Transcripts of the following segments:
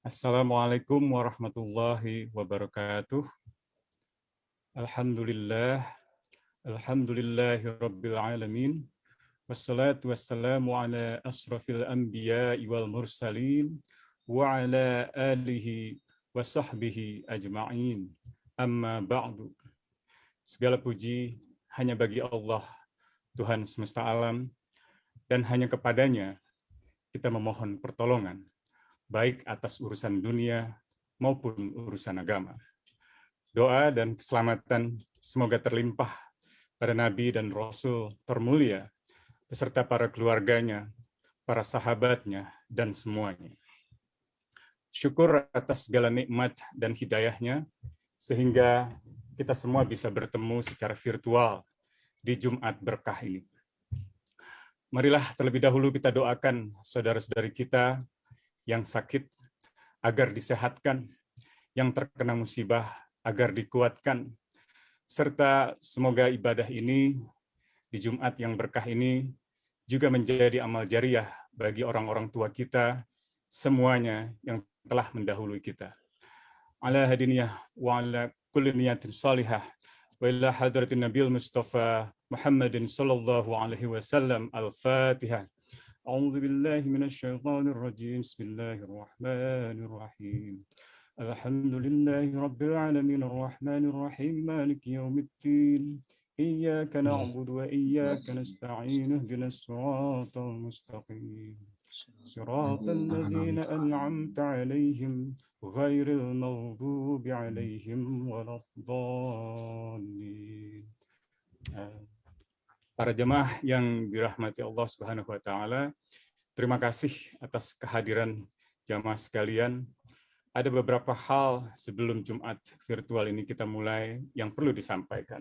Assalamualaikum warahmatullahi wabarakatuh. Alhamdulillah, alhamdulillahi rabbil alamin. Wassalatu wassalamu ala asrafil anbiya'i wal mursalin wa ala alihi wa sahbihi ajma'in. Amma ba'du. Segala puji hanya bagi Allah, Tuhan semesta alam, dan hanya kepadanya kita memohon pertolongan, baik atas urusan dunia maupun urusan agama. Doa dan keselamatan semoga terlimpah pada Nabi dan Rasul termulia, beserta para keluarganya, para sahabatnya, dan semuanya. Syukur atas segala nikmat dan hidayahnya, sehingga kita semua bisa bertemu secara virtual di Jumat berkah ini. Marilah terlebih dahulu kita doakan saudara-saudari kita yang sakit agar disehatkan, yang terkena musibah agar dikuatkan, serta semoga ibadah ini di Jumat yang berkah ini juga menjadi amal jariah bagi orang-orang tua kita semuanya yang telah mendahului kita. Ala hadiniyah wa ala kulli niyatin salihah wa ila hadratin Nabil Mustafa Muhammadin sallallahu alaihi wasallam. Al-Fatihah. A'udzu billahi minasyaitonir rajim. Bismillahirrahmanirrahim. Alhamdulillahi rabbil alamin arrahmanir rahim maliki yaumiddin. Iyyaka na'budu wa iyyaka nasta'in ihdinas siratal mustaqim. Siratal ladzina an'amta 'alaihim ghairil maghdubi 'alaihim waladdallin. Para jemaah yang dirahmati Allah Subhanahu wa taala, terima kasih atas kehadiran jemaah sekalian. Ada beberapa hal sebelum Jumat virtual ini kita mulai yang perlu disampaikan.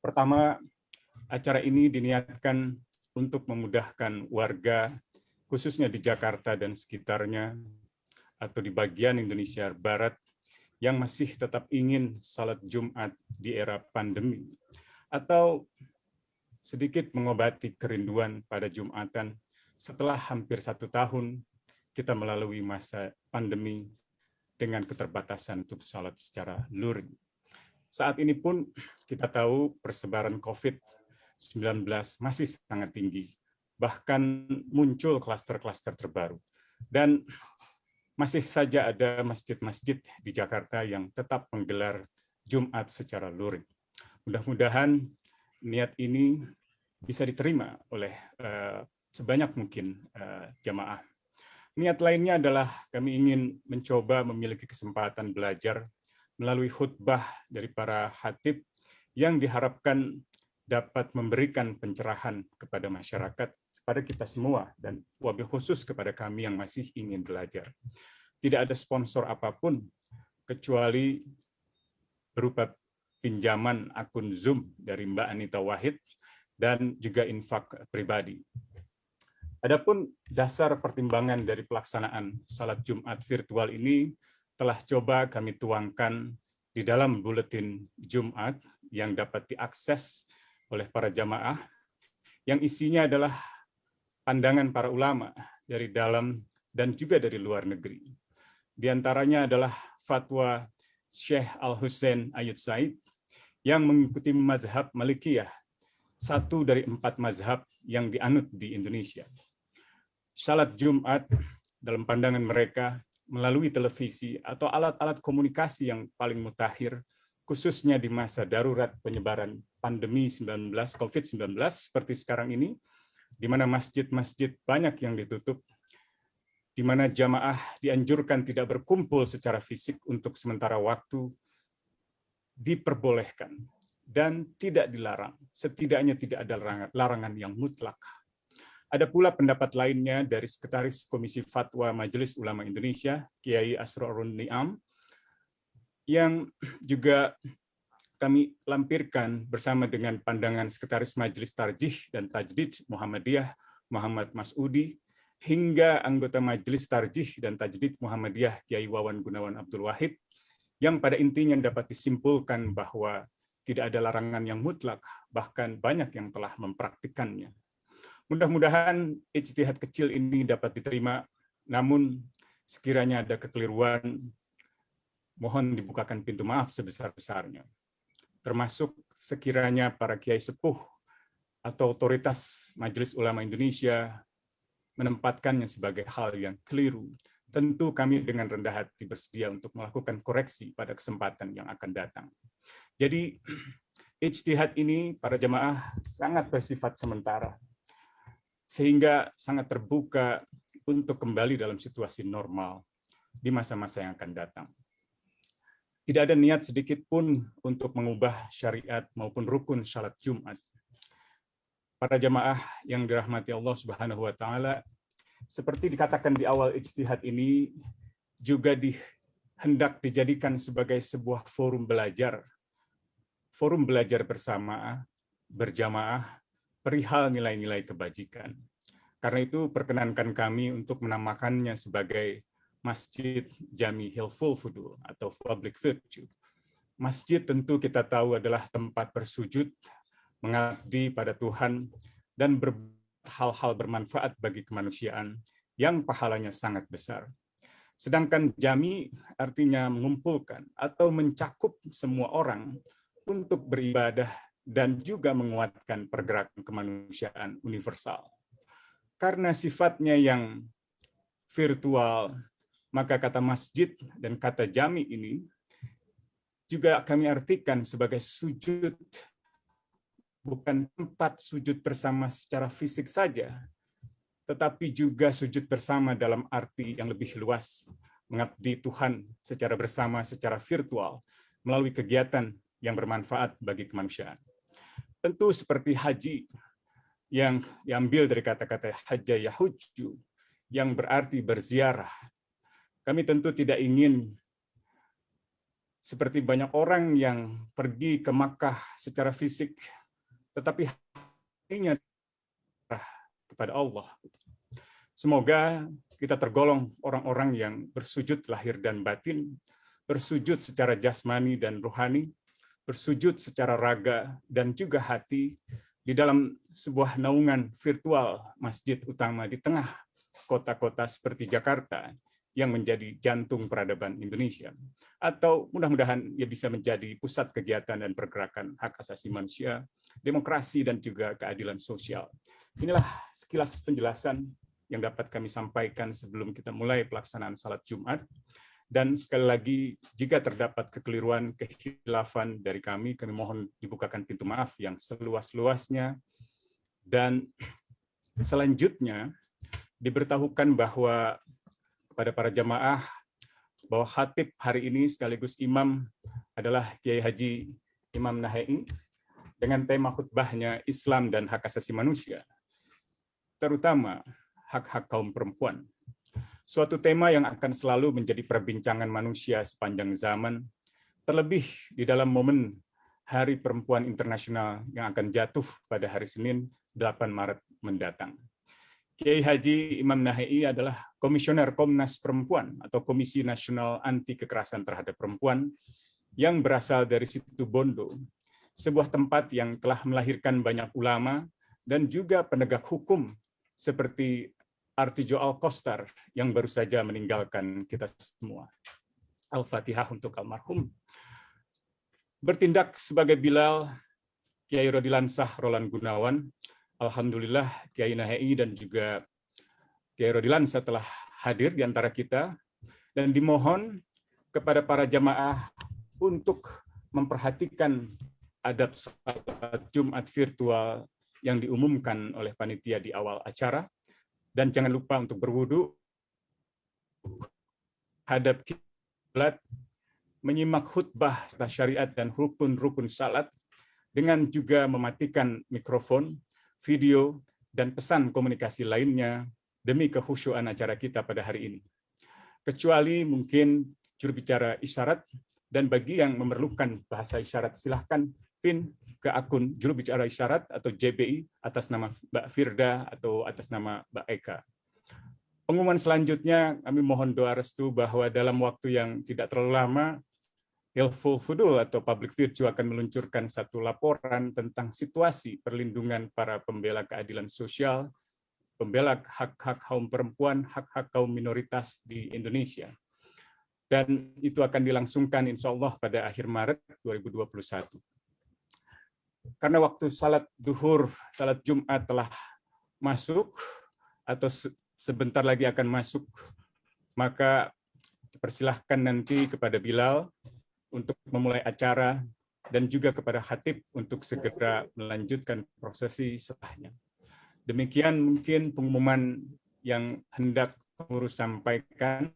Pertama, acara ini diniatkan untuk memudahkan warga, khususnya di Jakarta dan sekitarnya, atau di bagian Indonesia Barat, yang masih tetap ingin salat Jumat di era pandemi, atau sedikit mengobati kerinduan pada Jumatan setelah hampir 1 tahun kita melalui masa pandemi dengan keterbatasan untuk salat secara luring. Saat ini pun kita tahu persebaran COVID-19 masih sangat tinggi, bahkan muncul klaster-klaster terbaru. Dan masih saja ada masjid-masjid di Jakarta yang tetap menggelar Jumat secara luring. Mudah-mudahan niat ini bisa diterima oleh sebanyak mungkin jamaah. Niat lainnya adalah kami ingin mencoba memiliki kesempatan belajar melalui khutbah dari para khatib yang diharapkan dapat memberikan pencerahan kepada masyarakat, kepada kita semua, dan wabil khusus kepada kami yang masih ingin belajar. Tidak ada sponsor apapun kecuali berupa pinjaman akun Zoom dari Mbak Anita Wahid dan juga infak pribadi. Adapun dasar pertimbangan dari pelaksanaan salat Jumat virtual ini telah coba kami tuangkan di dalam buletin Jumat yang dapat diakses oleh para jamaah, yang isinya adalah pandangan para ulama dari dalam dan juga dari luar negeri. Di antaranya adalah fatwa Syekh Al-Husain Ayyub Said yang mengikuti mazhab Malikiyah, satu dari 4 mazhab yang dianut di Indonesia. Salat Jumat dalam pandangan mereka melalui televisi atau alat-alat komunikasi yang paling mutakhir, khususnya di masa darurat penyebaran pandemi COVID-19 seperti sekarang ini, di mana masjid-masjid banyak yang ditutup, di mana jamaah dianjurkan tidak berkumpul secara fisik untuk sementara waktu, diperbolehkan dan tidak dilarang, setidaknya tidak ada larangan yang mutlak. Ada pula pendapat lainnya dari Sekretaris Komisi Fatwa Majelis Ulama Indonesia, Kiai Asrorun Niam, yang juga kami lampirkan bersama dengan pandangan Sekretaris Majelis Tarjih dan Tajdid Muhammadiyah, Muhammad Masudi, hingga anggota Majelis Tarjih dan Tajdid Muhammadiyah, Kiai Wawan Gunawan Abdul Wahid, yang pada intinya dapat disimpulkan bahwa tidak ada larangan yang mutlak, bahkan banyak yang telah mempraktikannya. Mudah-mudahan ijtihad kecil ini dapat diterima, namun sekiranya ada kekeliruan, mohon dibukakan pintu maaf sebesar-besarnya. Termasuk sekiranya para kiai sepuh atau otoritas Majelis Ulama Indonesia menempatkannya sebagai hal yang keliru, tentu kami dengan rendah hati bersedia untuk melakukan koreksi pada kesempatan yang akan datang. Jadi, ijtihad ini para jemaah sangat bersifat sementara, sehingga sangat terbuka untuk kembali dalam situasi normal di masa-masa yang akan datang. Tidak ada niat sedikit pun untuk mengubah syariat maupun rukun salat Jumat. Para jemaah yang dirahmati Allah Subhanahu wa taala, seperti dikatakan di awal ijtihad ini juga hendak dijadikan sebagai sebuah forum belajar bersama, berjamaah, perihal nilai-nilai kebajikan. Karena itu perkenankan kami untuk menamakannya sebagai Masjid Jami Hilful Fudul atau Public Virtue. Masjid tentu kita tahu adalah tempat bersujud, mengabdi pada Tuhan, dan hal-hal bermanfaat bagi kemanusiaan yang pahalanya sangat besar. Sedangkan jami artinya mengumpulkan atau mencakup semua orang untuk beribadah dan juga menguatkan pergerakan kemanusiaan universal. Karena sifatnya yang virtual, maka kata masjid dan kata jami ini juga kami artikan sebagai sujud, bukan tempat sujud bersama secara fisik saja, tetapi juga sujud bersama dalam arti yang lebih luas, mengabdi Tuhan secara bersama, secara virtual, melalui kegiatan yang bermanfaat bagi kemanusiaan. Tentu seperti haji yang diambil dari kata-kata hajja yahujju, yang berarti berziarah. Kami tentu tidak ingin seperti banyak orang yang pergi ke Makkah secara fisik, tetapi hatinya kepada Allah. Semoga kita tergolong orang-orang yang bersujud lahir dan batin, bersujud secara jasmani dan rohani, bersujud secara raga dan juga hati di dalam sebuah naungan virtual masjid utama di tengah kota-kota seperti Jakarta yang menjadi jantung peradaban Indonesia. Atau mudah-mudahan ia bisa menjadi pusat kegiatan dan pergerakan hak asasi manusia, demokrasi, dan juga keadilan sosial. Inilah sekilas penjelasan yang dapat kami sampaikan sebelum kita mulai pelaksanaan salat Jumat. Dan sekali lagi, jika terdapat kekeliruan, kehilafan dari kami mohon dibukakan pintu maaf yang seluas-luasnya. Dan selanjutnya, diberitahukan bahwa kepada para jamaah bahwa khatib hari ini sekaligus imam adalah Kiai Haji Imam Nahei dengan tema khutbahnya Islam dan Hak Asasi Manusia, terutama hak-hak kaum perempuan. Suatu tema yang akan selalu menjadi perbincangan manusia sepanjang zaman, terlebih di dalam momen Hari Perempuan Internasional yang akan jatuh pada hari Senin 8 Maret mendatang. Kiai Haji Imam Nahei adalah Komisioner Komnas Perempuan atau Komisi Nasional Anti Kekerasan Terhadap Perempuan yang berasal dari Situ Bondo, sebuah tempat yang telah melahirkan banyak ulama dan juga penegak hukum seperti Artijo Alkostar yang baru saja meninggalkan kita semua. Al-Fatihah untuk almarhum. Bertindak sebagai Bilal, Kiai Rodilansah Roland Gunawan. Alhamdulillah Kiai Nahei dan juga Kiai Rodilansah telah hadir di antara kita dan dimohon kepada para jamaah untuk memperhatikan adab salat Jumat virtual yang diumumkan oleh panitia di awal acara, dan jangan lupa untuk berwudu, hadap kiblat, menyimak khutbah syariat dan rukun-rukun salat, dengan juga mematikan mikrofon, video, dan pesan komunikasi lainnya demi kekhusyuan acara kita pada hari ini. Kecuali mungkin juru bicara isyarat, dan bagi yang memerlukan bahasa isyarat silahkan pin ke akun juru bicara isyarat atau JBI atas nama Mbak Firda atau atas nama Mbak Eka. Pengumuman selanjutnya kami mohon doa restu bahwa dalam waktu yang tidak terlalu lama Hilful Fudul atau Public Virtue akan meluncurkan satu laporan tentang situasi perlindungan para pembela keadilan sosial pembela hak-hak kaum perempuan, hak-hak kaum minoritas di Indonesia. Dan itu akan dilangsungkan insya Allah pada akhir Maret 2021. Karena waktu salat duhur, salat Jumat telah masuk atau sebentar lagi akan masuk, maka dipersilahkan nanti kepada Bilal untuk memulai acara dan juga kepada khatib untuk segera melanjutkan prosesi setelahnya. Demikian mungkin pengumuman yang hendak pengurus sampaikan.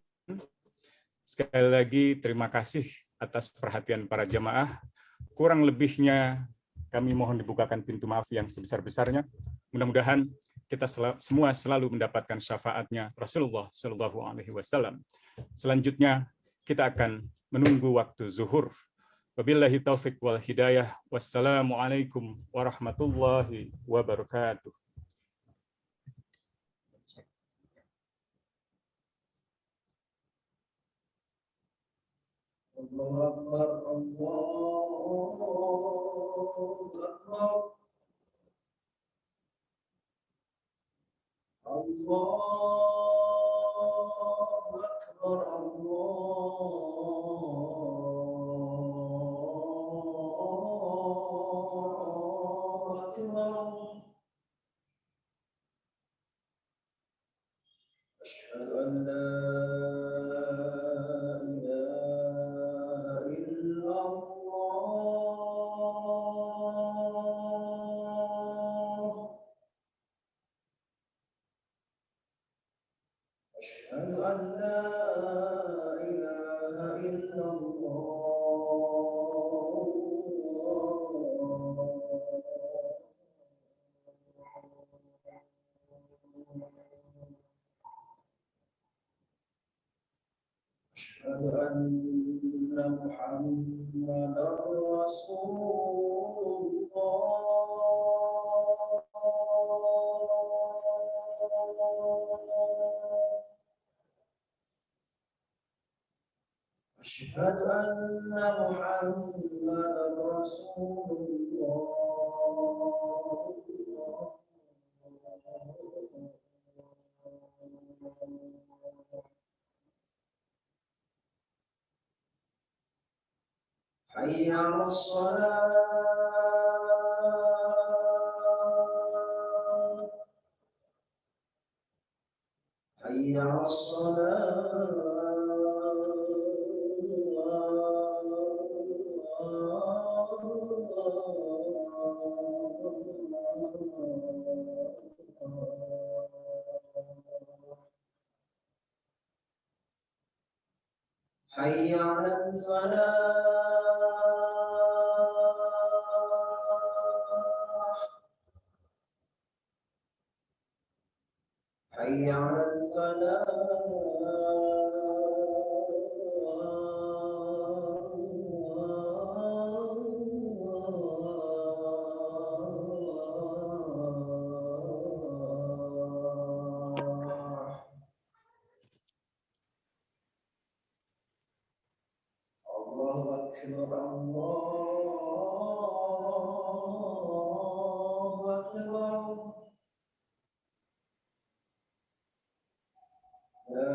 Sekali lagi terima kasih atas perhatian para jamaah. Kurang lebihnya kami mohon dibukakan pintu maaf yang sebesar-besarnya. Mudah-mudahan kita semua selalu mendapatkan syafaatnya Rasulullah Shallallahu Alaihi Wasallam. Selanjutnya kita akan menunggu waktu zuhur. Wabillahi taufiq wal hidayah. Wassalamualaikum warahmatullahi wabarakatuh. Allahu Akbar, Allahu Akbar. Allahu Akbar, Allahu Akbar. Asyhadu an la أشهد أن لا إله إلا الله أشهد أن محمدا رسول الله أشهد أن محمدا رسول الله حي على الصلاة حي على حي على الفلاح حي على الفلاح الله أكبر الله أكبر لا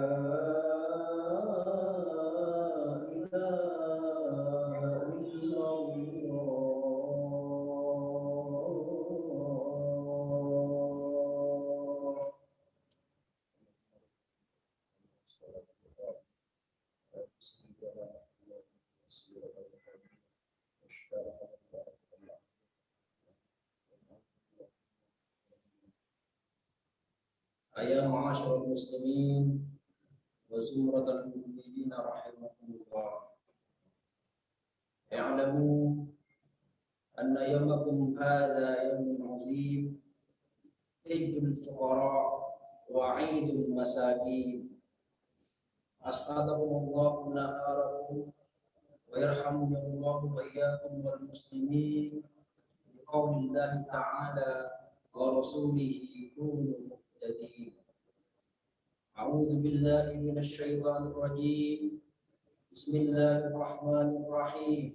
إله إلا الله Ayah ma'asyiral muslimin wa zumratal mu'minin rahimakumullah. I'lamu anna yawmakum hadha yawmun 'azim, Idul fuqara wa 'idul masakin. As'adakumullahu naharakum wa yarhamukumullahu wa iyyakum wal muslimin. Biqaulillahi ta'ala wa rasulihi kunu muhtadin. A'udzu billahi minasy syaithanir rajim. Bismillahirrahmanirrahim.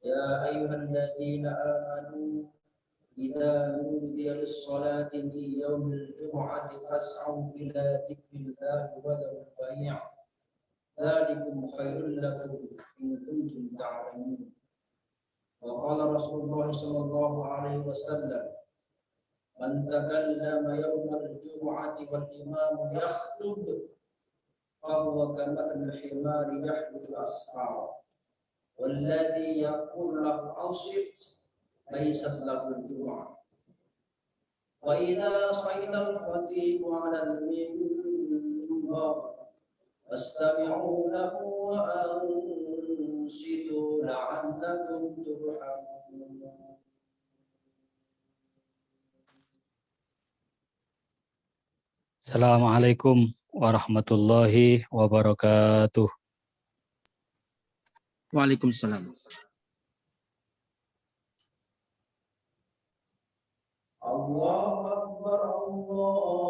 Ya ayyuhalladzina amanu إذا نودي للصلاة من يوم الجمعة فاسعوا إلى ذكر الله وذروا البيع ذلكم خير لكم إن كنتم تعلمون. وقال رسول الله صلى الله عليه وسلم: من تكلم يوم الجمعة والإمام يخطب فهو كمثل الحمار يحمل أسفاره، والذي يقول له أنصت ليست له الجمعة. وإذا صعد الخطيب على المنبر فاستمعوا له وأنصتوا لعلكم ترحمون. Assalamualaikum warahmatullahi wabarakatuh. Waalaikumsalam. Allahu Akbar, Allahu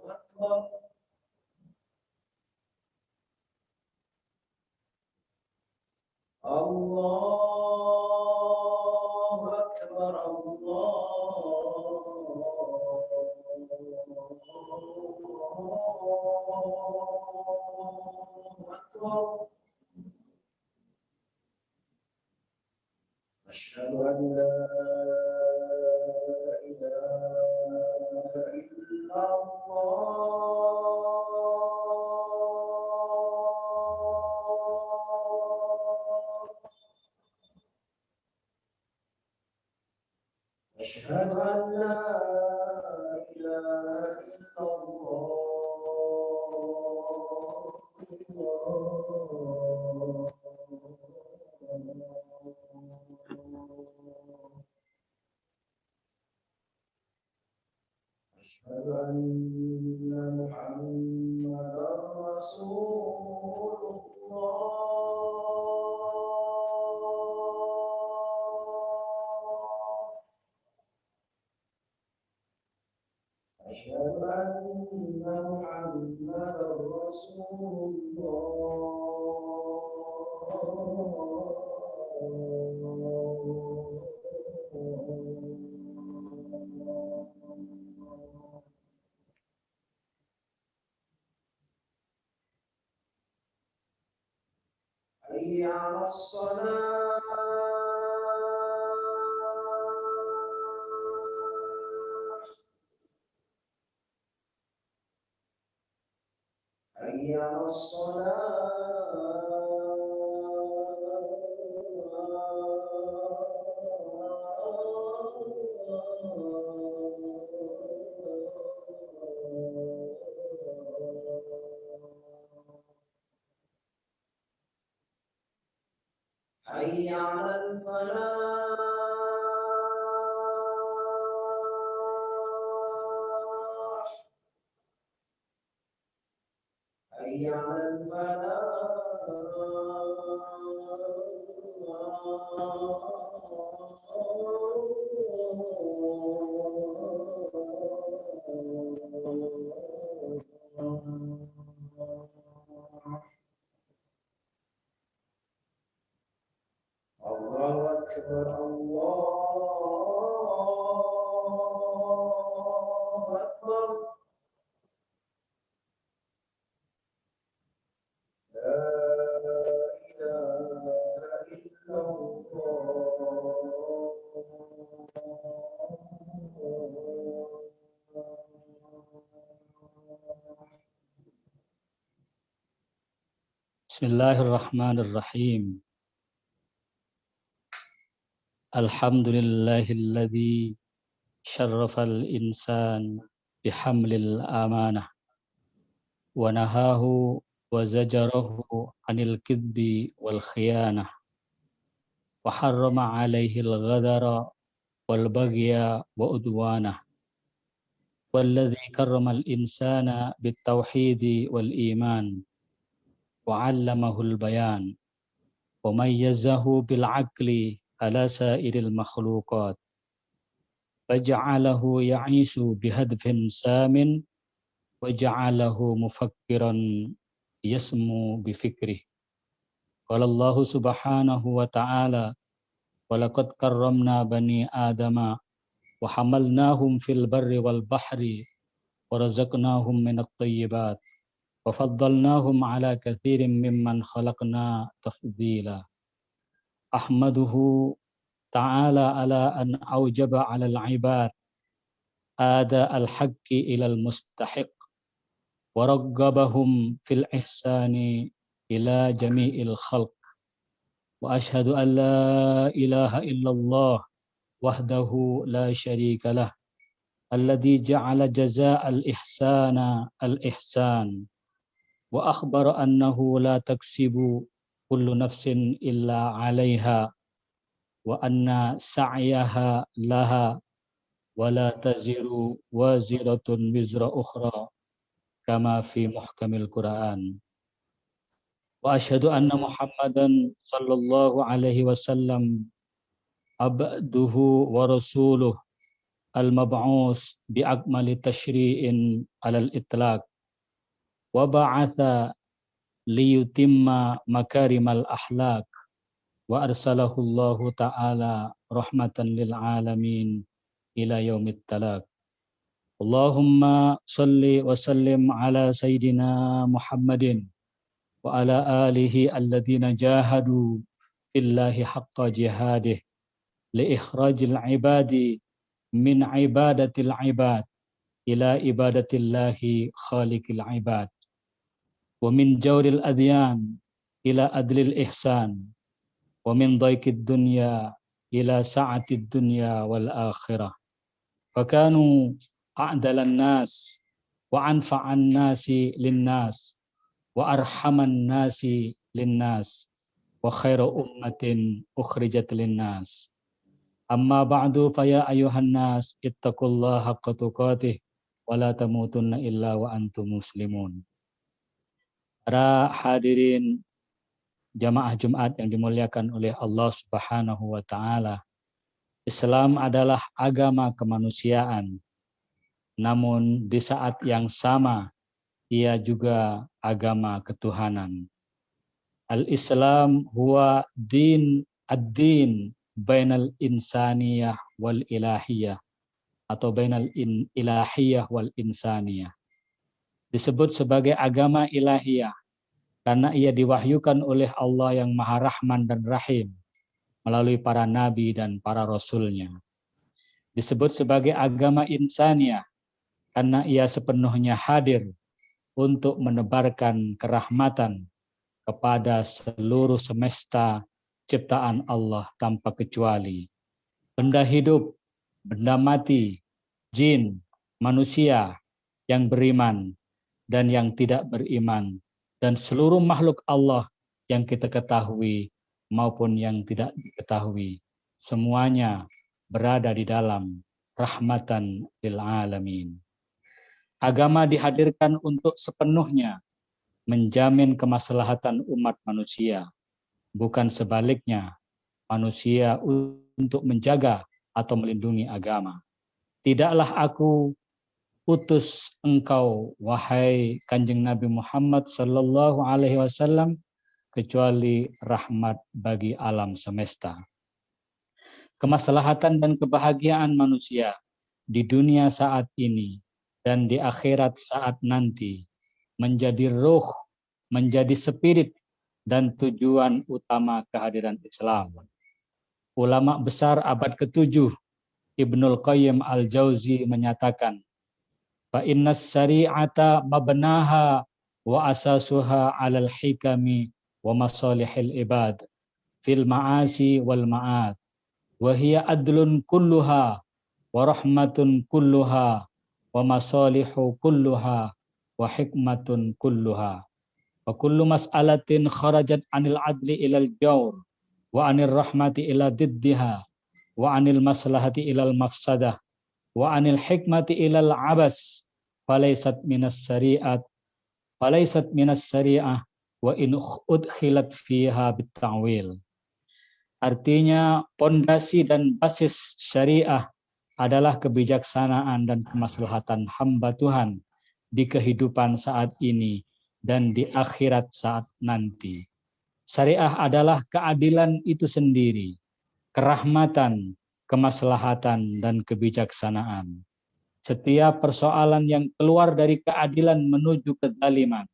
Akbar. Allahu Akbar, Allahu Akbar. Asyhadu an la ilaha illallah. أشهد أن لا إله إلا الله. أشهد أن محمدا رسول الله. أشهد أن محمدا رسول الله. حي على الصلاة. حي على الصلاة. حي على الفلاح. حي على الفلاح. الله أكبر، الله أكبر. لا إله إلا الله. Bismillahirrahmanirrahim. Alhamdulillahilladzi syarrafal insan bihamlil amanah wa nahahu wa zajarahu anil kidbi wal khiyanah wa harrama alaihi al-ghadara wal baghya wa udwanah walladzi karramal insana bit tauhidi wal iman wa 'allamahul bayan wa mayyazahu bil 'aqli ala sa'iril makhluqat faja'alahu ya'ishu bihadfin samin wa ja'alahu mufakkiran يسمو بفكره. قال الله سبحانه وتعالى: ولقد كرمنا بني آدم وحملناهم في البر والبحر ورزقناهم من الطيبات وفضلناهم على كثير ممن خلقنا تفضيلا. أحمده تعالى على أن أوجب على العباد آداء الحق إلى المستحق ورغبهم في الإحسان إلى جميع الخلق. وأشهد أن لا إله إلا الله وحده لا شريك له الذي جعل جزاء الإحسان الإحسان وأخبر أنه لا تكسب كل نفس إلا عليها وأن سعيها لها ولا تزر وازرة وزر أخرى كما في محكم القرآن. وأشهد أن محمدا صلى الله عليه وسلم عبده ورسوله المبعوث بأكمل تشريع على الإطلاق وبعث ليتم مكارم الأخلاق وأرسله الله تعالى رحمة للعالمين إلى يوم التلاق. اللهم صل وسلم على سيدنا محمد وعلى آله الذين جاهدوا في الله حق جهاده لإخراج العباد من عبادة العباد إلى عبادة الله خالق العباد ومن جور الأديان إلى عدل الإحسان ومن ضيق الدنيا إلى سعة الدنيا والآخرة. فكانوا أعدل الناس وأنفع الناس للناس وأرحم الناس للناس وخير أمة أخرجت للناس. أما بعد فيا أيها الناس اتقوا الله حق تقاته ولا تموتن إلا وأنتم مسلمون. Para hadirin jamaah Jumat yang dimuliakan oleh Allah Subhanahu wa Ta'ala, Islam adalah agama kemanusiaan, namun di saat yang sama ia juga agama ketuhanan. Al-Islam huwa ad-din bainal insaniyah wal ilahiyah atau bainal ilahiyah wal insaniyah. Disebut sebagai agama ilahiyah karena ia diwahyukan oleh Allah yang Maha Rahman dan Rahim melalui para nabi dan para rasulnya. Disebut sebagai agama insaniyah karena ia sepenuhnya hadir untuk menebarkan kerahmatan kepada seluruh semesta ciptaan Allah tanpa kecuali. Benda hidup, benda mati, jin, manusia yang beriman dan yang tidak beriman, dan seluruh makhluk Allah yang kita ketahui maupun yang tidak diketahui, semuanya berada di dalam rahmatan lil alamin. Agama dihadirkan untuk sepenuhnya menjamin kemaslahatan umat manusia, bukan sebaliknya manusia untuk menjaga atau melindungi agama. Tidaklah aku utus engkau, wahai Kanjeng Nabi Muhammad sallallahu alaihi wasallam, kecuali rahmat bagi alam semesta. Kemaslahatan dan kebahagiaan manusia di dunia saat ini dan di akhirat saat nanti menjadi ruh, menjadi spirit dan tujuan utama kehadiran Islam. Ulama besar abad ke-7 Ibnul Qayyim al-Jauzi menyatakan, fa innas syari'ata mabnaha wa asasuha 'alal hikami wa masalihil ibad fil ma'asi wal ma'ad wa hiya adlun kulluha wa rahmatun kulluha wa masalihu kulluha wa hikmatun kulluha wa kullu mas'alatin kharajat 'anil adli ilal jawr wa 'anil rahmati ila diddiha wa 'anil maslahati ilal mafsadah wa 'anil hikmati ilal 'abas falaysat minas syari'ah wa in udkhilat fiha bita'wil. Artinya pondasi dan basis syariah adalah kebijaksanaan dan kemaslahatan hamba Tuhan di kehidupan saat ini dan di akhirat saat nanti. Syariah adalah keadilan itu sendiri, kerahmatan, kemaslahatan, dan kebijaksanaan. Setiap persoalan yang keluar dari keadilan menuju kezaliman,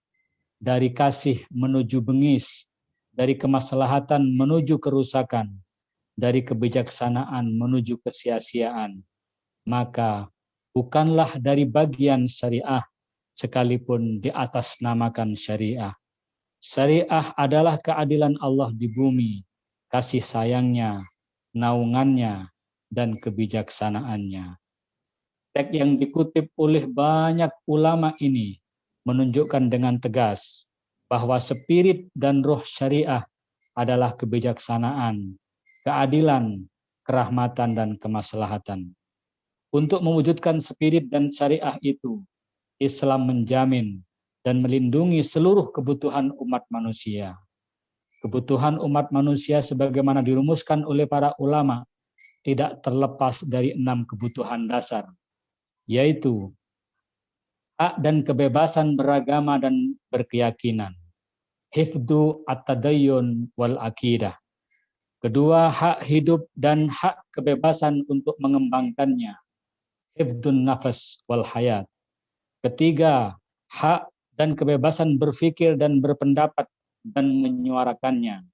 dari kasih menuju bengis, dari kemaslahatan menuju kerusakan, dari kebijaksanaan menuju kesia-siaan, maka bukanlah dari bagian syariah sekalipun diatasnamakan syariah. Syariah adalah keadilan Allah di bumi, kasih sayangnya, naungannya, dan kebijaksanaannya. Teks yang dikutip oleh banyak ulama ini menunjukkan dengan tegas bahwa spirit dan roh syariah adalah kebijaksanaan, keadilan, kerahmatan, dan kemaslahatan. Untuk mewujudkan spirit dan syariah itu, Islam menjamin dan melindungi seluruh kebutuhan umat manusia. Kebutuhan umat manusia sebagaimana dirumuskan oleh para ulama tidak terlepas dari 6 kebutuhan dasar, yaitu hak dan kebebasan beragama dan berkeyakinan, hifdzu at-tadayyun wal aqidah. Kedua, hak hidup dan hak kebebasan untuk mengembangkannya, hifdzun nafas wal hayat. Ketiga, hak dan kebebasan berpikir dan berpendapat dan menyuarakannya,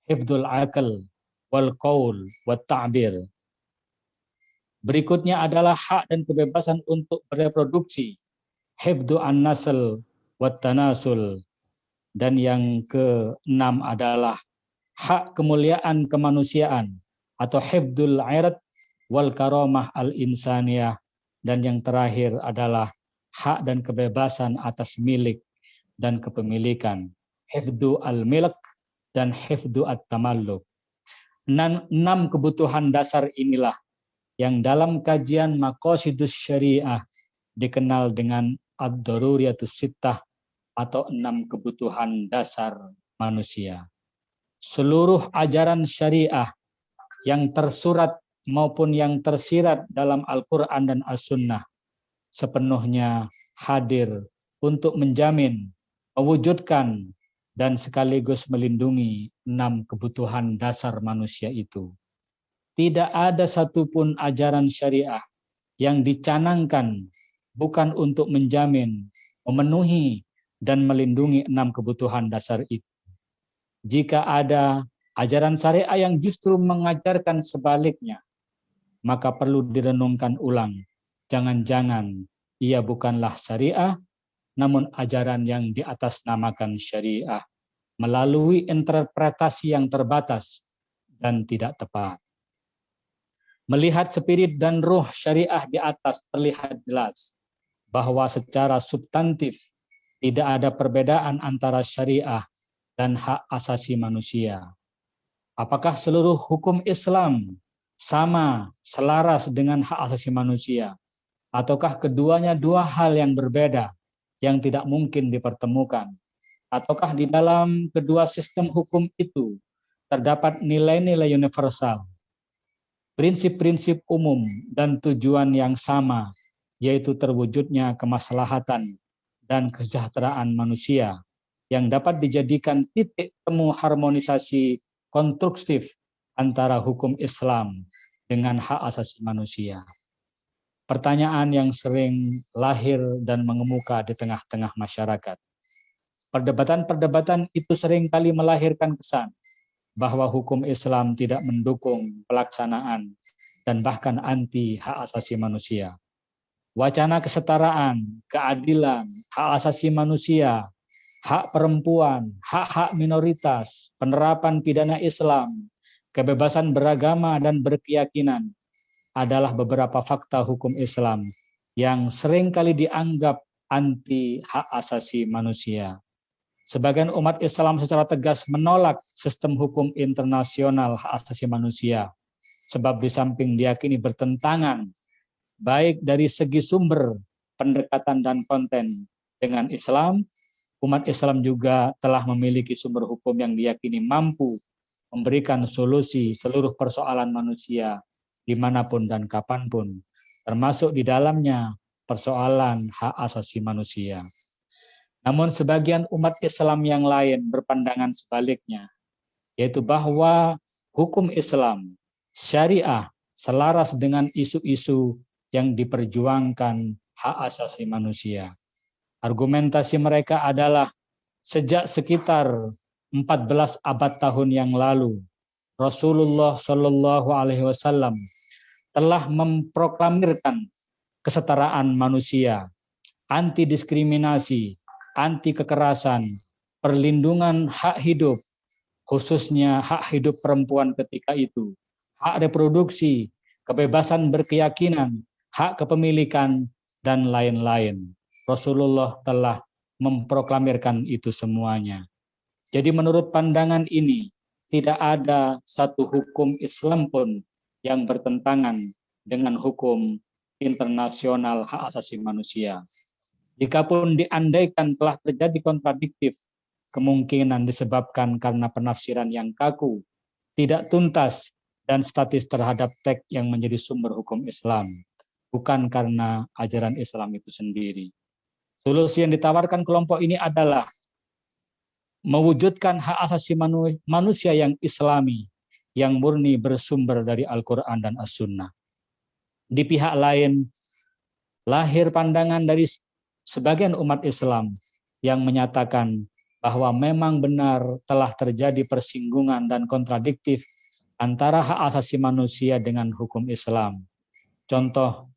hifdzul akal wal qaul wat ta'bir. Berikutnya adalah hak dan kebebasan untuk bereproduksi, hifdzu an-nasl wat tanasul. Dan yang keenam adalah hak kemuliaan kemanusiaan atau hifdzul irad wal karamah al-insaniyah. Dan yang terakhir adalah hak dan kebebasan atas milik dan kepemilikan, hifdzu al-milk dan hifdzu at-tamalluk. 6 kebutuhan dasar inilah yang dalam kajian maqasidus syariah dikenal dengan ad-daruriyatus sittah atau 6 kebutuhan dasar manusia. Seluruh ajaran syariah yang tersurat maupun yang tersirat dalam Al-Quran dan As-Sunnah sepenuhnya hadir untuk menjamin, mewujudkan, dan sekaligus melindungi 6 kebutuhan dasar manusia itu. Tidak ada satupun ajaran syariah yang dicanangkan bukan untuk menjamin, memenuhi, dan melindungi 6 kebutuhan dasar itu. Jika ada ajaran syariah yang justru mengajarkan sebaliknya, maka perlu direnungkan ulang. Jangan-jangan ia bukanlah syariah, namun ajaran yang diatasnamakan syariah melalui interpretasi yang terbatas dan tidak tepat. Melihat spirit dan ruh syariah di atas terlihat jelas bahwa secara substantif tidak ada perbedaan antara syariah dan hak asasi manusia. Apakah seluruh hukum Islam sama, selaras dengan hak asasi manusia? Ataukah keduanya dua hal yang berbeda, yang tidak mungkin dipertemukan? Ataukah di dalam kedua sistem hukum itu terdapat nilai-nilai universal, prinsip-prinsip umum, dan tujuan yang sama, yaitu terwujudnya kemaslahatan dan kesejahteraan manusia, yang dapat dijadikan titik temu harmonisasi konstruktif antara hukum Islam dengan hak asasi manusia? Pertanyaan yang sering lahir dan mengemuka di tengah-tengah masyarakat. Perdebatan-perdebatan itu seringkali melahirkan kesan bahwa hukum Islam tidak mendukung pelaksanaan dan bahkan anti hak asasi manusia. Wacana kesetaraan, keadilan, hak asasi manusia, hak perempuan, hak-hak minoritas, penerapan pidana Islam, kebebasan beragama dan berkeyakinan adalah beberapa fakta hukum Islam yang seringkali dianggap anti hak asasi manusia. Sebagian umat Islam secara tegas menolak sistem hukum internasional hak asasi manusia, sebab di samping diyakini bertentangan baik dari segi sumber, pendekatan, dan konten dengan Islam, umat Islam juga telah memiliki sumber hukum yang diyakini mampu memberikan solusi seluruh persoalan manusia dimanapun dan kapanpun, termasuk di dalamnya persoalan hak asasi manusia. Namun sebagian umat Islam yang lain berpandangan sebaliknya, yaitu bahwa hukum Islam, syariah, selaras dengan isu-isu yang diperjuangkan hak asasi manusia. Argumentasi mereka adalah sejak sekitar 14 abad tahun yang lalu, Rasulullah Shallallahu Alaihi Wasallam telah memproklamirkan kesetaraan manusia, anti diskriminasi, anti kekerasan, perlindungan hak hidup, khususnya hak hidup perempuan ketika itu, hak reproduksi, kebebasan berkeyakinan, hak kepemilikan, dan lain-lain. Rasulullah telah memproklamirkan itu semuanya. Jadi menurut pandangan ini, tidak ada satu hukum Islam pun yang bertentangan dengan hukum internasional hak asasi manusia. Jikapun diandaikan telah terjadi kontradiktif, kemungkinan disebabkan karena penafsiran yang kaku, tidak tuntas, dan statis terhadap teks yang menjadi sumber hukum Islam, bukan karena ajaran Islam itu sendiri. Solusi yang ditawarkan kelompok ini adalah mewujudkan hak asasi manusia yang Islami, yang murni bersumber dari Al-Quran dan As-Sunnah. Di pihak lain, lahir pandangan dari sebagian umat Islam yang menyatakan bahwa memang benar telah terjadi persinggungan dan kontradiktif antara hak asasi manusia dengan hukum Islam. Contoh,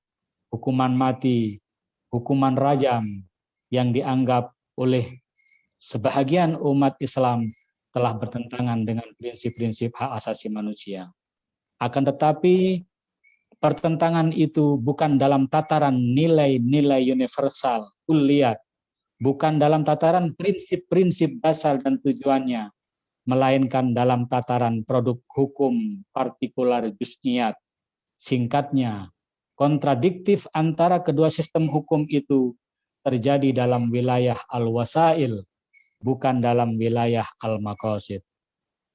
hukuman mati, hukuman rajam yang dianggap oleh sebahagian umat Islam telah bertentangan dengan prinsip-prinsip hak asasi manusia. Akan tetapi, pertentangan itu bukan dalam tataran nilai-nilai universal, kulliyat, bukan dalam tataran prinsip-prinsip dasar dan tujuannya, melainkan dalam tataran produk hukum partikular juz'iyat. Singkatnya, kontradiktif antara kedua sistem hukum itu terjadi dalam wilayah al-wasail, bukan dalam wilayah al-maqasid.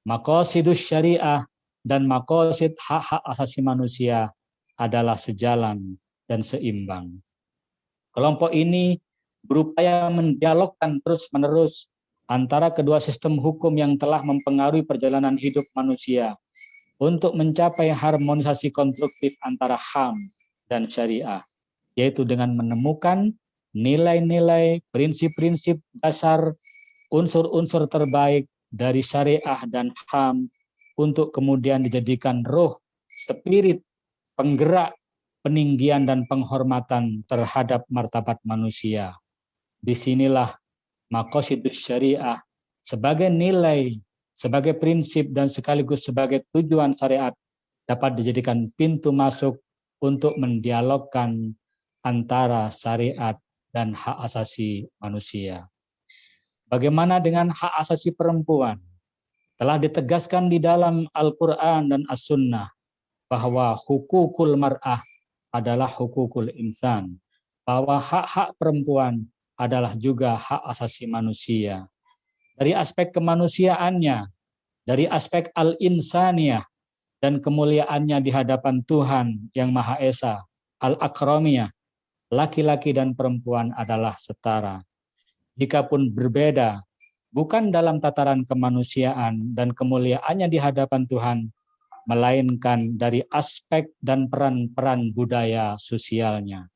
Maqasidus syariah dan maqasid hak-hak asasi manusia adalah sejalan dan seimbang. Kelompok ini berupaya mendialogkan terus-menerus antara kedua sistem hukum yang telah mempengaruhi perjalanan hidup manusia untuk mencapai harmonisasi konstruktif antara HAM dan syariah, yaitu dengan menemukan nilai-nilai, prinsip-prinsip dasar, unsur-unsur terbaik dari syariah dan HAM untuk kemudian dijadikan roh, spirit, penggerak, peninggian dan penghormatan terhadap martabat manusia. Disinilah maqasidus syariah sebagai nilai, sebagai prinsip dan sekaligus sebagai tujuan syariat dapat dijadikan pintu masuk untuk mendialogkan antara syariat dan hak asasi manusia. Bagaimana dengan hak asasi perempuan? Telah ditegaskan di dalam Al-Quran dan As-Sunnah bahwa hukukul mar'ah adalah hukukul insan, bahwa hak-hak perempuan adalah juga hak asasi manusia. Dari aspek kemanusiaannya, dari aspek al-insaniyah dan kemuliaannya di hadapan Tuhan yang Maha Esa, al-akramiyah, laki-laki dan perempuan adalah setara. Jikapun berbeda, bukan dalam tataran kemanusiaan dan kemuliaannya di hadapan Tuhan, melainkan dari aspek dan peran-peran budaya sosialnya.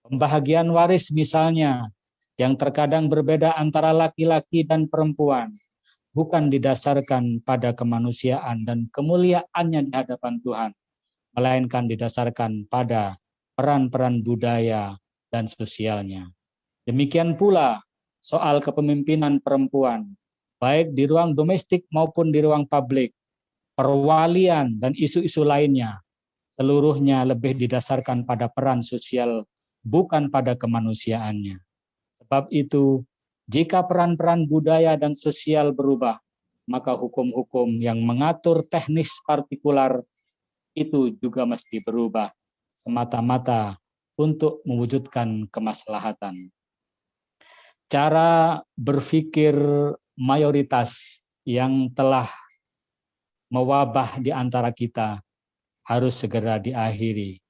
Pembahagian waris misalnya, yang terkadang berbeda antara laki-laki dan perempuan, bukan didasarkan pada kemanusiaan dan kemuliaannya di hadapan Tuhan, melainkan didasarkan pada peran-peran budaya dan sosialnya. Demikian pula soal kepemimpinan perempuan, baik di ruang domestik maupun di ruang publik, perwalian dan isu-isu lainnya, seluruhnya lebih didasarkan pada peran sosial, bukan pada kemanusiaannya. Sebab itu, jika peran-peran budaya dan sosial berubah, maka hukum-hukum yang mengatur teknis partikular itu juga mesti berubah, semata-mata untuk mewujudkan kemaslahatan. Cara berpikir mayoritas yang telah mewabah di antara kita harus segera diakhiri.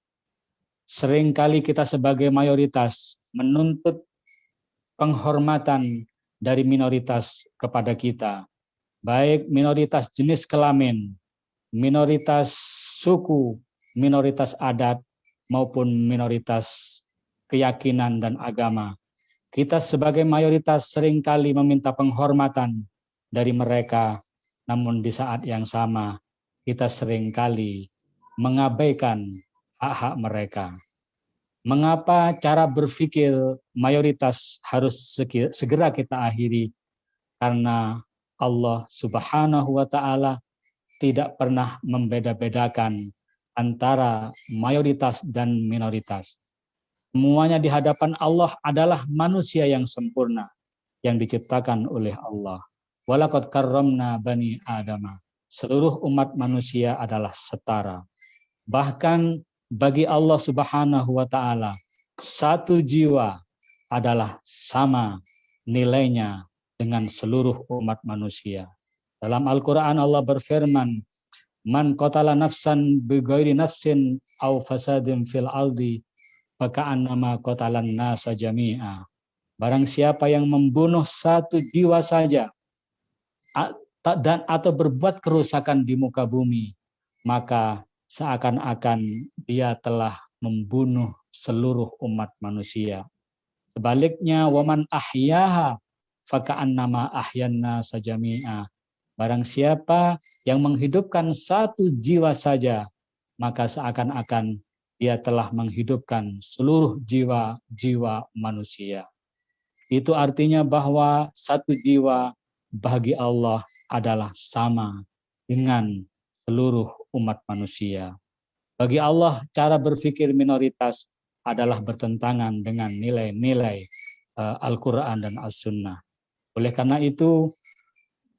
Seringkali kita sebagai mayoritas menuntut penghormatan dari minoritas kepada kita, baik minoritas jenis kelamin, minoritas suku, minoritas adat, maupun minoritas keyakinan dan agama. Kita sebagai mayoritas seringkali meminta penghormatan dari mereka, namun di saat yang sama kita seringkali mengabaikan hak-hak mereka. Mengapa cara berpikir mayoritas harus segera kita akhiri? Karena Allah Subhanahu wa Ta'ala tidak pernah membeda-bedakan antara mayoritas dan minoritas. Semuanya di hadapan Allah adalah manusia yang sempurna yang diciptakan oleh Allah. Walaqad karramna bani Adama. Seluruh umat manusia adalah setara. Bahkan bagi Allah Subhanahu wa Ta'ala, satu jiwa adalah sama nilainya dengan seluruh umat manusia. Dalam Al-Quran Allah berfirman, Man qatala nafsan bighairi nafsin aw fasadin fil ardi faka'annama qatalan nasa jami'a. Barang siapa yang membunuh satu jiwa saja dan atau berbuat kerusakan di muka bumi, maka seakan-akan dia telah membunuh seluruh umat manusia. Sebaliknya, waman ahyaha faka'annama ahyanna sajami'a. Barang siapa yang menghidupkan satu jiwa saja, maka seakan-akan dia telah menghidupkan seluruh jiwa-jiwa manusia. Itu artinya bahwa satu jiwa bagi Allah adalah sama dengan seluruh umat manusia. Bagi Allah, cara berpikir minoritas adalah bertentangan dengan nilai-nilai Al-Quran dan As-Sunnah. Oleh karena itu,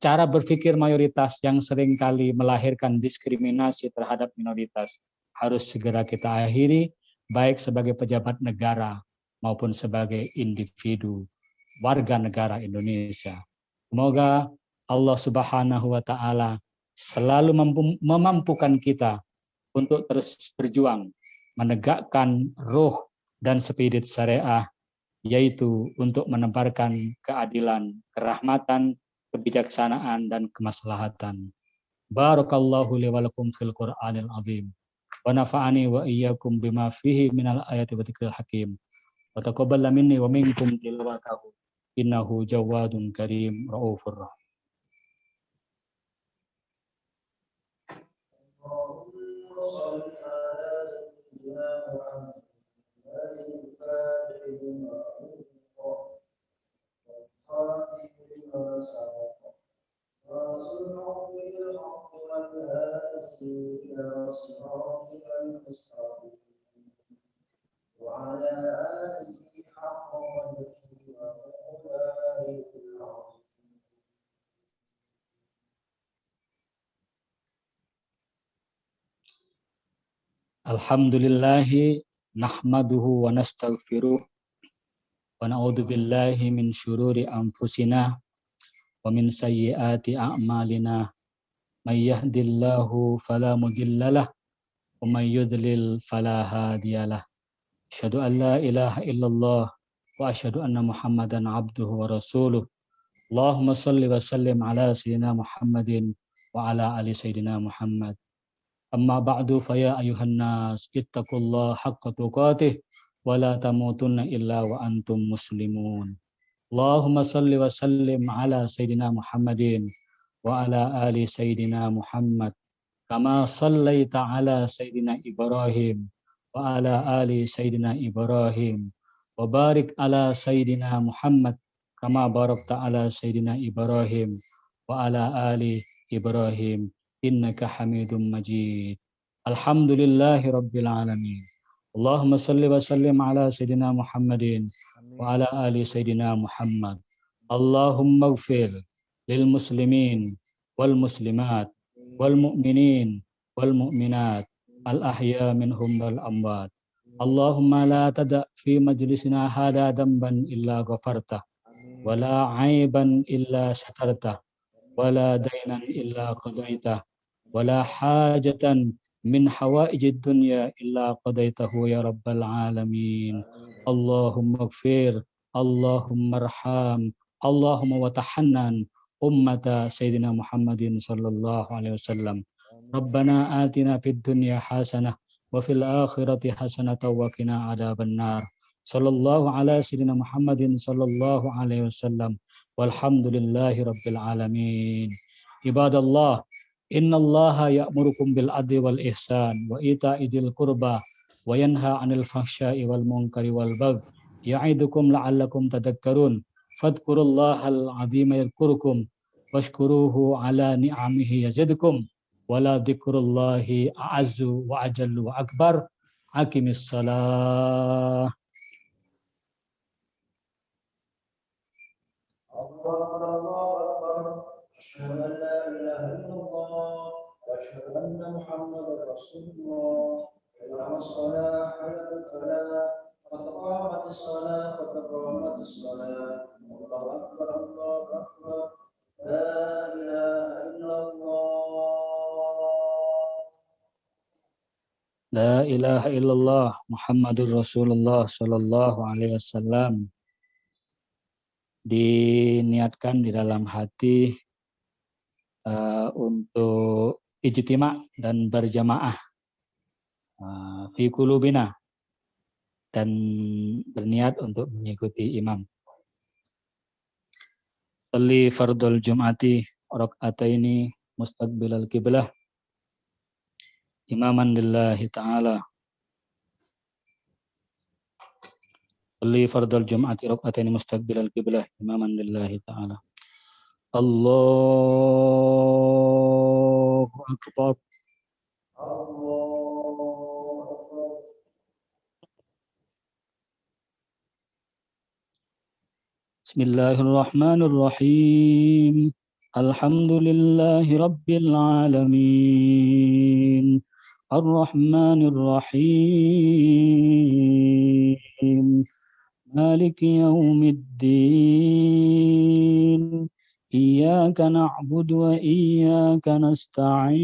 cara berpikir mayoritas yang seringkali melahirkan diskriminasi terhadap minoritas harus segera kita akhiri, baik sebagai pejabat negara maupun sebagai individu warga negara Indonesia. Semoga Allah Subhanahu wa Ta'ala selalu memampukan kita untuk terus berjuang menegakkan ruh dan spirit syariah, yaitu untuk menebarkan keadilan, kerahmatan, kebijaksanaan, dan kemaslahatan. Barakallahu li wa lakum fil Qur'anil azim. Wa nafa'ani wa iyyakum bima fihi minal ayati wa dzikril hakim. Wa taqabbal minni wa minkum tilawatahu. Innahu jawadun karim raufur rahim. وعلى آله حق قدره ومقداره العظيم. Alhamdulillahi nahmaduhu wa nastaghfiruh wa na'udzu billahi min syururi anfusina wa min sayyiati a'malina. May yahdihillahu fala mudhillalah wa may yudlil fala hadiyalah. Asyhadu an la ilaha illallah wa asyhadu anna Muhammadan abduhu wa rasuluh. Allahumma shalli wa sallim ala sayyidina Muhammadin wa ala ali sayyidina Muhammad. Amma ba'du fa ya ayuhan nas ittaqullaha haqqa tuqatih wa la tamutunna illa wa antum muslimun. Allahumma salli wa sallim ala sayyidina Muhammadin wa ala ali sayyidina Muhammad kama sallaita ala sayyidina Ibrahim wa ala ali sayyidina Ibrahim wa barik ala sayyidina Muhammad kama barakta ala sayyidina Ibrahim wa ala ali Ibrahim innaka Hamidum Majid. Alhamdulillahi rabbil alamin. Allahumma salli wa sallim ala sayyidina Muhammadin wa ala ali sayyidina Muhammad. Allahumma ighfir lil muslimin wal muslimat wal mu'minin wal mu'minat al ahya minhum wal amwat. Allahumma la tada' fi majlisina hada damban illa ghafartah wa la aiban illa satartah wa la dainan illa qadaitah wa la hajatan min hawaijid dunya illa qadaitahu ya rabbal alamin. Allahumma ighfir Allahumma arham, Allahumma watahannan ummata Sayyidina Muhammadin sallallahu alaihi wasallam. Rabbana atina fid dunya hasanah wa fil akhirati hasanah wa qina adzabannar. Sallallahu ala Sayyidina Muhammadin sallallahu alaihi wasallam. Walhamdulillahi rabbil alamin. Ibadallah, innallaha ya'murukum bil adli wal ihsan wa ita'i dzil qurba wa yanha 'anil fahsya'i wal munkari wal baghi ya'idukum la'allakum tadhakkarun. Fadhkurullahal 'azima yadhkurukum washkuruhu 'ala ni'amihi yazidkum wala dzikrullahi a'azzu wa ajallu wa akbar. Aqimis shalah. أشهد أن لا إله إلا الله وأشهد أن محمدا رسول الله. حي على الصلاة حي على الفلاح قد قامت الصلاة قد قامت الصلاة. الله أكبر الله أكبر لا إله إلا الله. La ilaha illallah Muhammadur Rasulullah sallallahu alaihi wasallam. Diniatkan di dalam hati untuk ijtima' dan berjamaah fi qulubina, dan berniat untuk mengikuti imam. Sholli fardul jum'ati rak'ataini mustaqbilal qiblah imaman lillahi ta'ala. Sholli fardul jum'ati rak'ataini mustaqbilal qiblah imaman lillahi ta'ala. Allahu akbar. Bismillahirrahmanirrahim. Alhamdulillahi rabbil alamin. Ar-Rahmanir-Rahim. Maliki yaumiddin. Iyyaka na'budu wa iyyaka nasta'in.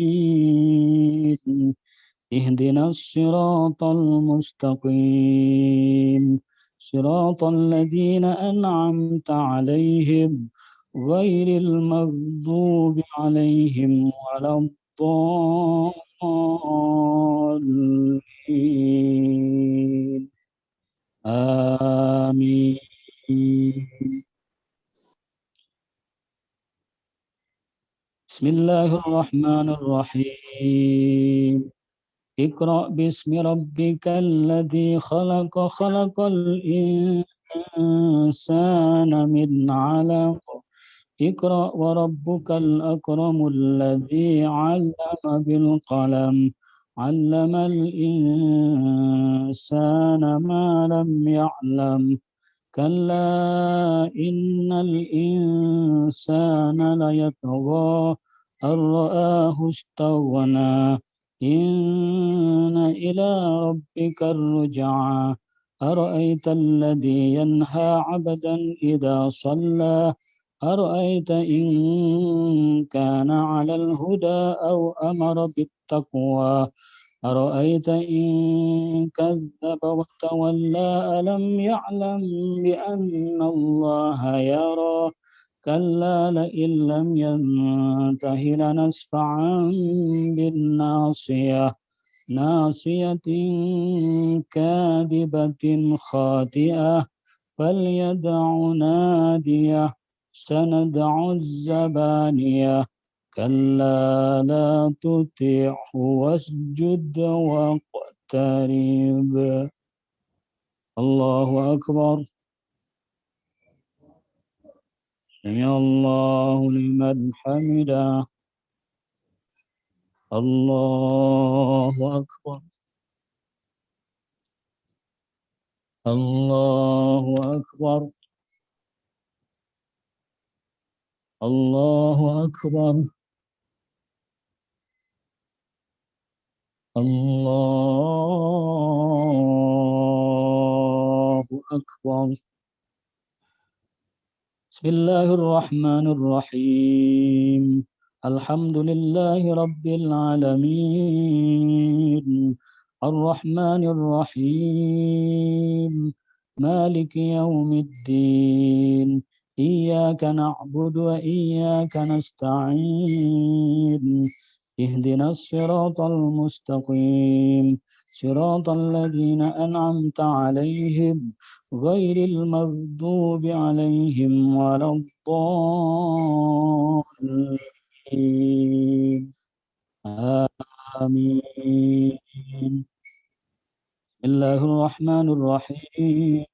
Ihdinas siratal mustaqim. Siratal ladzina an'amta 'alaihim ghairil maghdubi 'alaihim waladdallin. Amin. Bismillahirrahmanirrahim. Iqra bismi rabbikal ladzi khalaq, khalaqal insana min 'alaq. Iqra wa rabbukal akramul ladzi 'allama bil qalam, 'allamal insana ma lam ya'lam. Kalla innal insana layatgha ar-ra'ahu istaghna. Inna ila rabbika ar-ruj'a. Ara'aita alladhi yanha 'abdan idha shalla. Ara'aita in kana 'alal huda aw amara bit-taqwa. Ara'aita in kadzdzaba wa tawalla alam ya'lam bi anna Allaha yara. Kalla la illam yantahi lanasfa'an bin nasiyah. Nasiyatin kadibatin khati'ah. Falyad'u nadiyah. Sanad'u zabaniyah. Kalla la tuti'hu wasjud waqtarib. Allahu akbar. Sami'allahu liman hamidah. Allahu akbar. Allahu akbar. Allahu akbar. Allahu akbar. Bismillahirrahmanirrahim. Alhamdulillahi rabbil alamin. Ar-Rahmanir Rahim. مالك يوم الدين إياك نعبد وإياك نستعين اهدنا الصراط المستقيم صراط الذين أنعمت عليهم غير المغضوب عليهم ولا الضالين آمين. بسم الله الرحمن الرحيم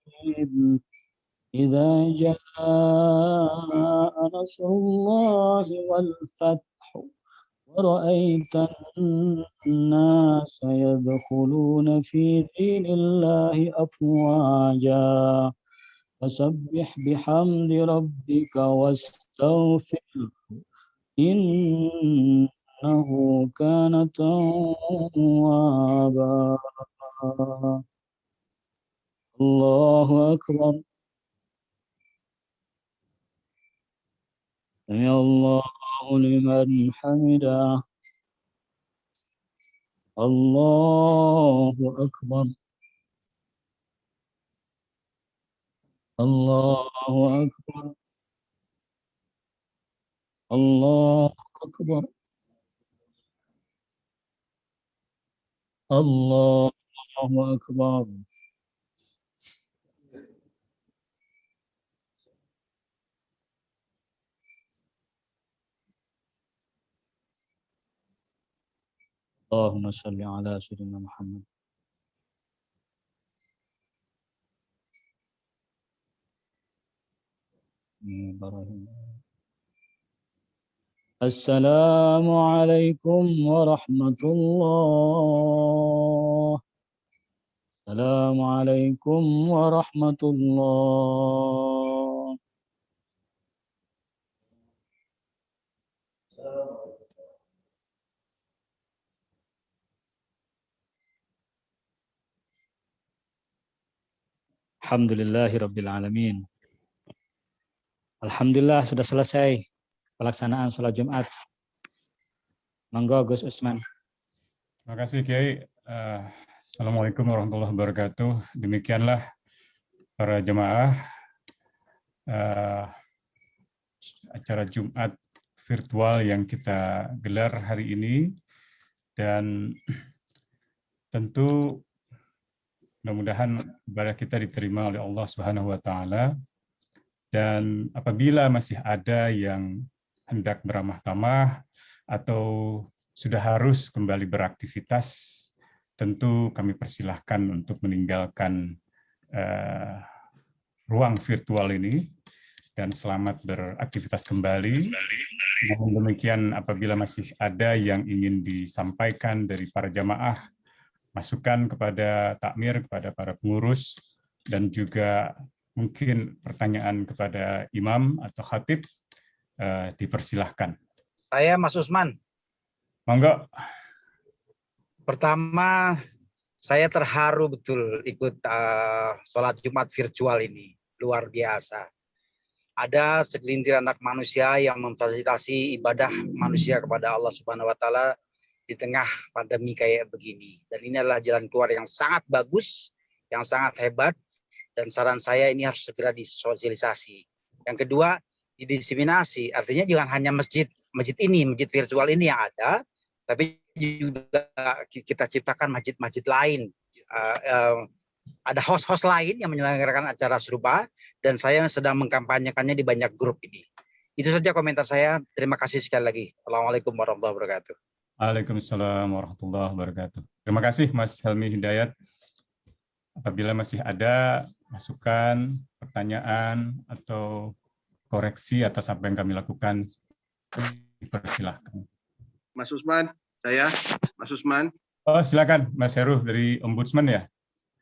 إذا جاء نصر الله والفتح ورأيت الناس يدخلون في دين الله أفواجا فسبح بحمد ربك واستغفره إنه كان توابا الله أكبر سمع الله لمن حمده الله أكبر الله أكبر الله أكبر الله أكبر اللهم صل على سيدنا محمد. السلام عليكم ورحمة الله. السلام عليكم ورحمة الله. Alhamdulillahirabbil alamin. Alhamdulillah sudah selesai pelaksanaan sholat Jumat. Monggo Gus Usman. Terima kasih Kiai. Assalamualaikum warahmatullahi wabarakatuh. Demikianlah para jemaah acara Jumat virtual yang kita gelar hari ini, dan tentu mudah-mudahan ibadah kita diterima oleh Allah Subhanahu wa taala. Dan apabila masih ada yang hendak beramah tamah atau sudah harus kembali beraktivitas, tentu kami persilahkan untuk meninggalkan ruang virtual ini dan selamat beraktivitas kembali. Namun demikian, apabila masih ada yang ingin disampaikan dari para jamaah, masukan kepada takmir, kepada para pengurus, dan juga mungkin pertanyaan kepada imam atau khatib, dipersilahkan. Saya Mas Usman. Monggo. Pertama, saya terharu betul ikut sholat Jumat virtual ini. Luar biasa. Ada segelintir anak manusia yang memfasilitasi ibadah manusia kepada Allah Subhanahu wa taala di tengah pandemi kayak begini. Dan ini adalah jalan keluar yang sangat bagus, yang sangat hebat, dan saran saya ini harus segera disosialisasi. Yang kedua, didiseminasi, artinya jangan hanya masjid ini, masjid virtual ini yang ada, tapi juga kita ciptakan masjid-masjid lain. Ada host-host lain yang menyelenggarakan acara serupa, dan saya sedang mengkampanyekannya di banyak grup ini. Itu saja komentar saya. Terima kasih sekali lagi. Assalamualaikum warahmatullahi wabarakatuh. Waalaikumsalam warahmatullahi wabarakatuh. Terima kasih Mas Helmi Hidayat. Apabila masih ada masukan, pertanyaan, atau koreksi atas apa yang kami lakukan, dipersilahkan. Mas Usman, saya Mas Usman. Oh, silakan Mas Heru dari Ombudsman ya?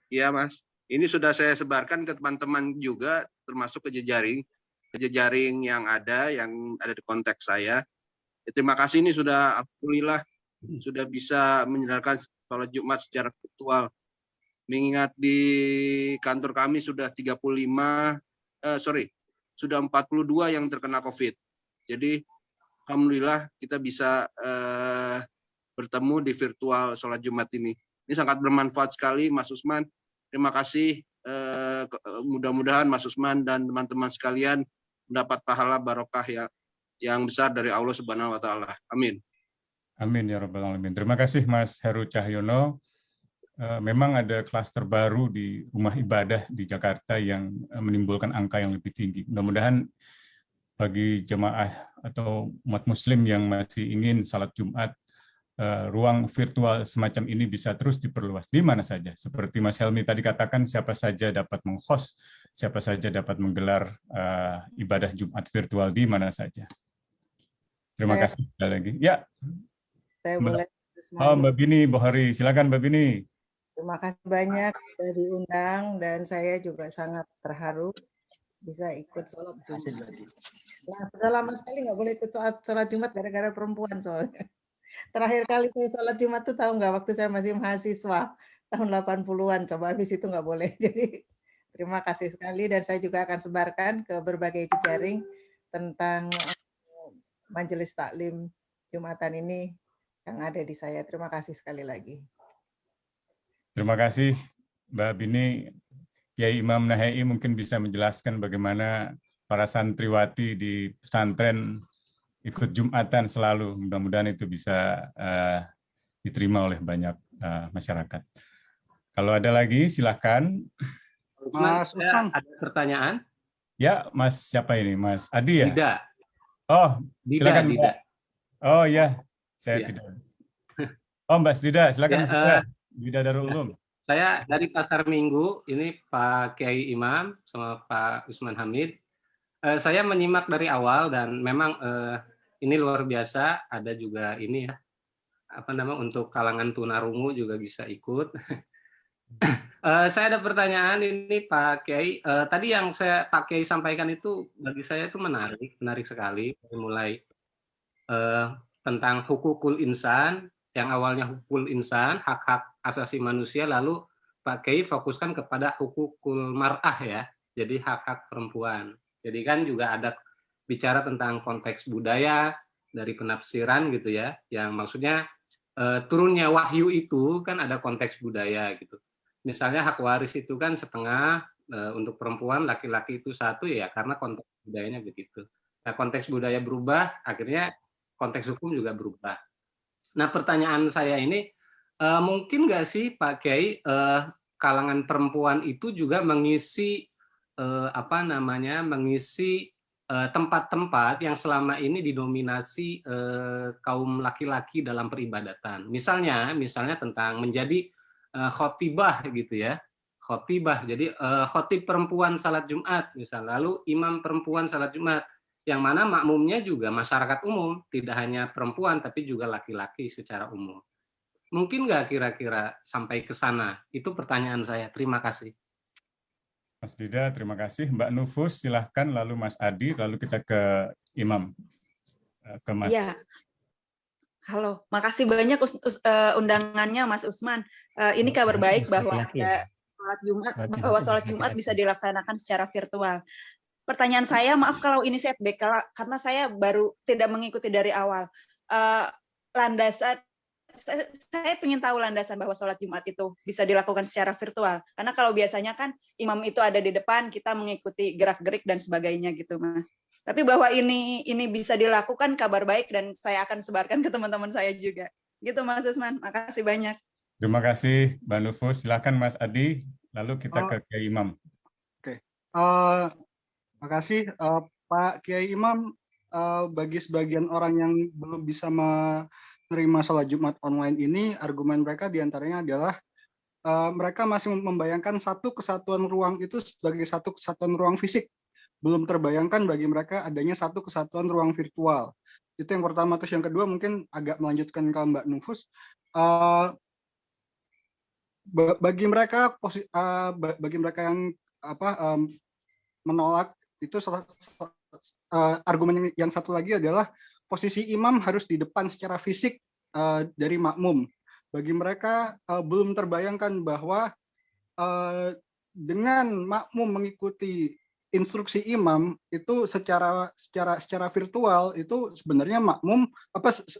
Iya Mas, ini sudah saya sebarkan ke teman-teman juga, termasuk ke jejaring yang ada di konteks saya. Ya, terima kasih, ini sudah alhamdulillah sudah bisa menjalankan sholat Jumat secara virtual. Mengingat di kantor kami sudah 42 yang terkena COVID. Jadi alhamdulillah kita bisa bertemu di virtual sholat Jumat ini. Ini sangat bermanfaat sekali Mas Usman. Terima kasih mudah-mudahan Mas Usman dan teman-teman sekalian mendapat pahala barokah yang besar dari Allah Subhanahu wa taala. Amin. Amin ya rabbal alamin. Terima kasih Mas Heru Cahyono. Memang ada klaster baru di rumah ibadah di Jakarta yang menimbulkan angka yang lebih tinggi. Mudah-mudahan bagi jemaah atau umat muslim yang masih ingin salat Jumat, ruang virtual semacam ini bisa terus diperluas di mana saja. Seperti Mas Helmi tadi katakan, siapa saja dapat meng-host, siapa saja dapat menggelar ibadah Jumat virtual di mana saja. Terima kasih sekali lagi. Ya. Saya boleh. Mbak Bini Bohari, silakan Mbak Bini. Terima kasih banyak sudah diundang dan saya juga sangat terharu bisa ikut sholat Jumat. Nah, sudah lama sekali nggak boleh ikut sholat Jumat gara-gara perempuan soalnya. Terakhir kali saya sholat Jumat tuh tahu nggak, waktu saya masih mahasiswa tahun 80-an, coba habis itu nggak boleh. Jadi terima kasih sekali dan saya juga akan sebarkan ke berbagai jejaring tentang Majelis Taklim Jumatan ini yang ada di saya. Terima kasih sekali lagi. Terima kasih Mbak Bini. Kiai Imam Nahai mungkin bisa menjelaskan bagaimana para santriwati di pesantren ikut Jumatan selalu. Mudah-mudahan itu bisa diterima oleh banyak masyarakat. Kalau ada lagi, silakan. Mas Usman, ada pertanyaan? Ya, Mas siapa ini? Mas Adi ya? Dida. Oh, silakan. Dida. Oh ya, saya tidak. Oh, Mbak Dida, silakan. Ya, Dida Darul Ulum. Saya dari Pasar Minggu, ini Pak Kiai Imam sama Pak Usman Hamid. Saya menyimak dari awal dan memang ini luar biasa. Ada juga ini ya, untuk kalangan tunarungu juga bisa ikut. Saya ada pertanyaan ini Pak Kiai. Tadi yang Pak Kiai sampaikan itu bagi saya itu menarik sekali. Mulai tentang hukukul insan, yang awalnya hukukul insan, hak-hak asasi manusia, lalu Pak Kiai fokuskan kepada hukukul mar'ah ya, jadi hak-hak perempuan. Jadi kan juga ada bicara tentang konteks budaya dari penafsiran gitu ya, yang maksudnya turunnya wahyu itu kan ada konteks budaya gitu. Misalnya hak waris itu kan setengah untuk perempuan, laki-laki itu satu ya karena konteks budayanya begitu. Nah, konteks budaya berubah, akhirnya konteks hukum juga berubah. Nah, pertanyaan saya ini, mungkin nggak sih Pak Kiai, kalangan perempuan itu juga mengisi mengisi tempat-tempat yang selama ini didominasi kaum laki-laki dalam peribadatan. Misalnya tentang menjadi khotibah gitu ya, khotibah. Jadi khotib perempuan salat Jumat, misal, lalu imam perempuan salat Jumat, yang mana makmumnya juga masyarakat umum, tidak hanya perempuan tapi juga laki-laki secara umum. Mungkin nggak kira-kira sampai ke sana? Itu pertanyaan saya. Terima kasih. Mas Dida, terima kasih. Mbak Nufus, silahkan. Lalu Mas Adi, lalu kita ke Imam. Ke Mas. Ya. Halo, makasih banyak undangannya Mas Usman. Ini kabar baik bahwa ada sholat Jumat bisa dilaksanakan secara virtual. Pertanyaan saya, maaf kalau ini setback karena saya baru tidak mengikuti dari awal. Landasan, saya ingin tahu landasan bahwa sholat Jumat itu bisa dilakukan secara virtual. Karena kalau biasanya kan imam itu ada di depan, kita mengikuti gerak-gerik dan sebagainya gitu, Mas. Tapi bahwa ini bisa dilakukan, kabar baik, dan saya akan sebarkan ke teman-teman saya juga. Gitu, Mas Usman. Makasih banyak. Terima kasih, Mbak Nufus. Silakan Mas Adi, lalu kita ke Kiai Imam. Oke. Makasih Pak Kiai Imam. Bagi sebagian orang yang belum bisa menerima sholat Jumat online ini, argumen mereka diantaranya adalah mereka masih membayangkan satu kesatuan ruang itu sebagai satu kesatuan ruang fisik. Belum terbayangkan bagi mereka adanya satu kesatuan ruang virtual. Itu yang pertama. Terus yang kedua mungkin agak melanjutkan ke Mbak Nufus. Bagi mereka yang menolak itu, argumen yang satu lagi adalah posisi imam harus di depan secara fisik dari makmum. Bagi mereka belum terbayangkan bahwa dengan makmum mengikuti instruksi imam itu secara virtual itu sebenarnya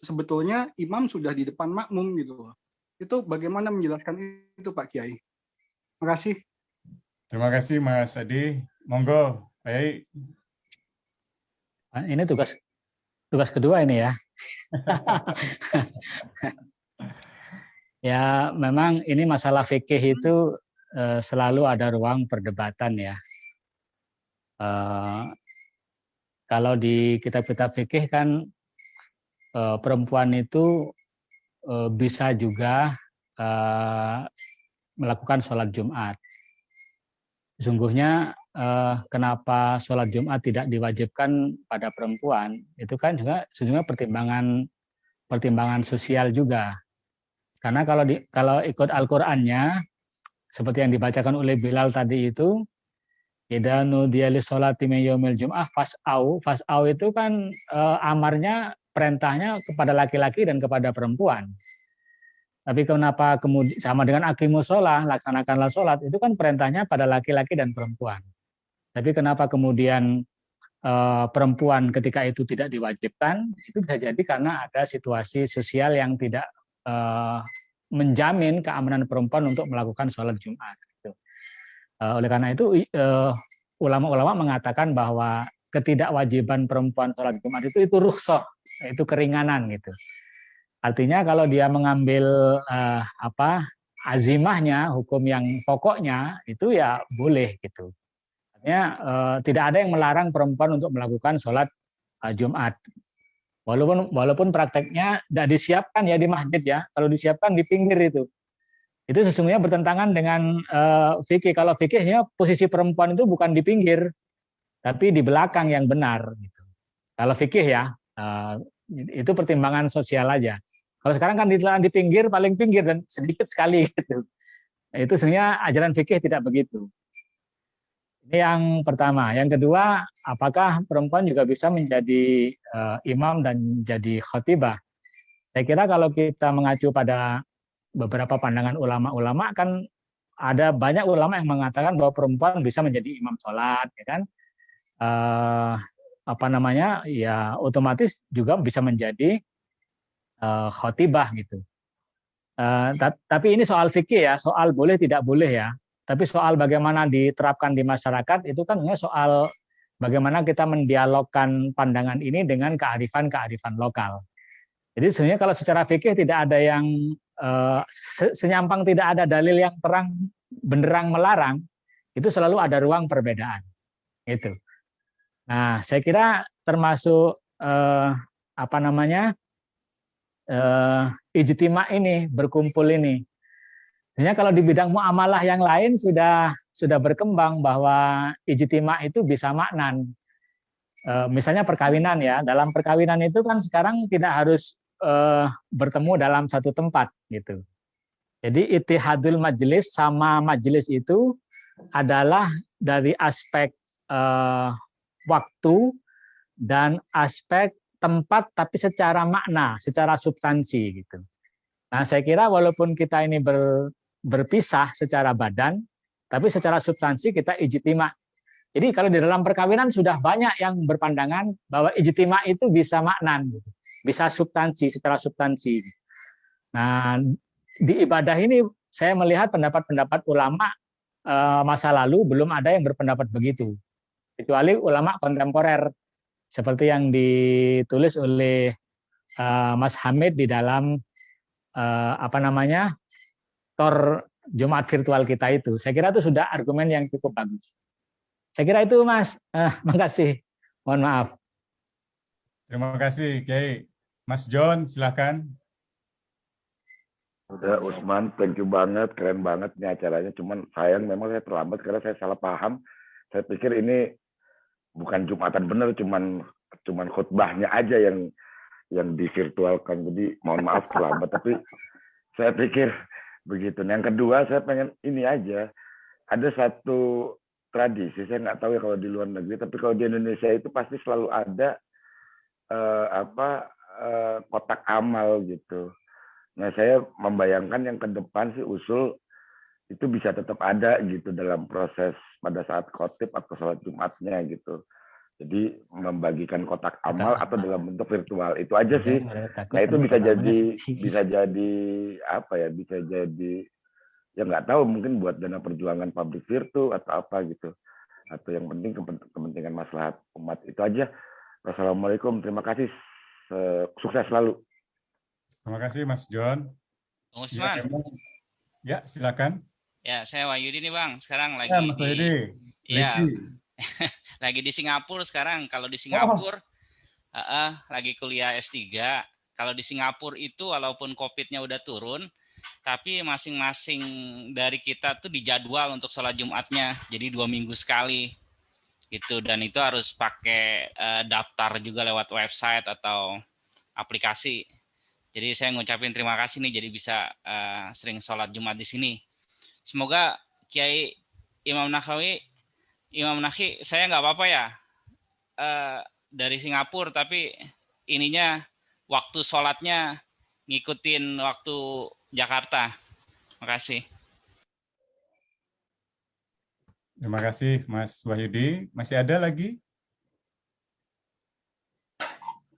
sebetulnya imam sudah di depan makmum gitu. Itu bagaimana menjelaskan itu Pak Kiai? Terima kasih. Terima kasih Mas Adi. Monggo, baik. Ini tugas kedua ini ya. Ya, memang ini masalah fikih itu selalu ada ruang perdebatan ya. Kalau di kitab-kitab fikih kan perempuan itu bisa juga melakukan sholat Jumat. Sesungguhnya kenapa sholat Jumat tidak diwajibkan pada perempuan, itu kan juga sesungguhnya pertimbangan sosial juga. Karena kalau ikut Al-Qur'annya, seperti yang dibacakan oleh Bilal tadi itu, idza nudiya lis-sholati min yaumil jum'ah fas'au itu kan amarnya, perintahnya kepada laki-laki dan kepada perempuan. Tapi kenapa kemudian sama dengan aqimus sholah, laksanakanlah sholat, itu kan perintahnya pada laki-laki dan perempuan. Tapi kenapa kemudian perempuan ketika itu tidak diwajibkan, itu bisa jadi karena ada situasi sosial yang tidak menjamin keamanan perempuan untuk melakukan sholat Jumat. Oleh karena itu ulama-ulama mengatakan bahwa ketidakwajiban perempuan sholat Jumat itu rukhsah, itu keringanan gitu. Artinya kalau dia mengambil azimahnya, hukum yang pokoknya itu ya boleh gitu. Artinya tidak ada yang melarang perempuan untuk melakukan sholat Jumat. Walaupun prakteknya tidak disiapkan ya di masjid ya, kalau disiapkan di pinggir itu sesungguhnya bertentangan dengan fikih. Kalau fikihnya posisi perempuan itu bukan di pinggir, tapi di belakang yang benar. Gitu. Kalau fikih ya, itu pertimbangan sosial aja. Kalau sekarang kan di pinggir, paling pinggir dan sedikit sekali gitu. Itu sebenarnya ajaran fikih tidak begitu. Ini yang pertama. Yang kedua, apakah perempuan juga bisa menjadi imam dan jadi khatibah? Saya kira kalau kita mengacu pada beberapa pandangan ulama-ulama, kan ada banyak ulama yang mengatakan bahwa perempuan bisa menjadi imam sholat, ya kan? Ya otomatis juga bisa menjadi khatibah gitu. Tapi ini soal fikih ya, soal boleh tidak boleh ya. Tapi soal bagaimana diterapkan di masyarakat itu kan soal bagaimana kita mendialogkan pandangan ini dengan kearifan lokal. Jadi sebenarnya kalau secara fikih tidak ada yang senyampang, tidak ada dalil yang terang benderang melarang, itu selalu ada ruang perbedaan. Itu. Nah, saya kira termasuk ijtima ini, berkumpul ini. Sebenarnya kalau di bidang muamalah yang lain sudah berkembang bahwa ijtima itu bisa maknan. Misalnya perkawinan ya, dalam perkawinan itu kan sekarang tidak harus bertemu dalam satu tempat gitu. Jadi ittihadul majelis sama majelis itu adalah dari aspek waktu dan aspek tempat, tapi secara makna, secara substansi gitu. Nah, saya kira walaupun kita ini berpisah secara badan, tapi secara substansi kita ijtima. Jadi kalau di dalam perkawinan sudah banyak yang berpandangan bahwa ijtima itu bisa maknan, bisa substansi, secara substansi. Nah, di ibadah ini saya melihat pendapat-pendapat ulama masa lalu belum ada yang berpendapat begitu, kecuali ulama kontemporer seperti yang ditulis oleh Mas Hamid di dalam Tor Jumat virtual kita itu. Saya kira itu sudah argumen yang cukup bagus. Saya kira itu Mas. Makasih. Mohon maaf. Terima kasih Kiai. Mas John, silakan. Udah Usman, thank you banget, keren banget nih acaranya. Cuman sayang memang saya terlambat karena saya salah paham. Saya pikir ini bukan Jumatan benar, cuman khutbahnya aja yang divirtualkan. Jadi mohon maaf terlambat, tapi saya pikir begitu. Yang kedua, saya pengen ini aja. Ada satu tradisi, saya nggak tahu ya kalau di luar negeri, tapi kalau di Indonesia itu pasti selalu ada kotak amal gitu. Nah, saya membayangkan yang ke depan sih usul itu bisa tetap ada gitu dalam proses pada saat khotib atau sholat Jumatnya gitu. Jadi membagikan kotak amal atau dalam bentuk virtual, itu aja sih. Nah, itu bisa jadi Ya nggak tahu, mungkin buat dana perjuangan public virtu atau apa gitu. Atau yang penting kepentingan maslahat umat. Itu aja. Wassalamualaikum. Terima kasih. Sukses selalu. Terima kasih Mas John. Bang Ya, Usman. ya silakan. Ya, saya Wahyudi nih Bang. Sekarang lagi Mas Wahyudi. ya, lagi di Singapura sekarang. Kalau di Singapura lagi kuliah S3. Kalau di Singapura itu walaupun COVID-nya udah turun, tapi masing-masing dari kita tuh dijadwal untuk sholat Jumatnya. Jadi 2 minggu sekali. Gitu, dan itu harus pakai daftar juga lewat website atau aplikasi. Jadi saya ngucapin terima kasih nih jadi bisa sering sholat Jumat di sini. Semoga Kiai Imam Nahwi, saya nggak apa-apa ya dari Singapura, tapi ininya waktu sholatnya ngikutin waktu Jakarta. Makasih. Terima kasih Mas Wahyudi. Masih ada lagi?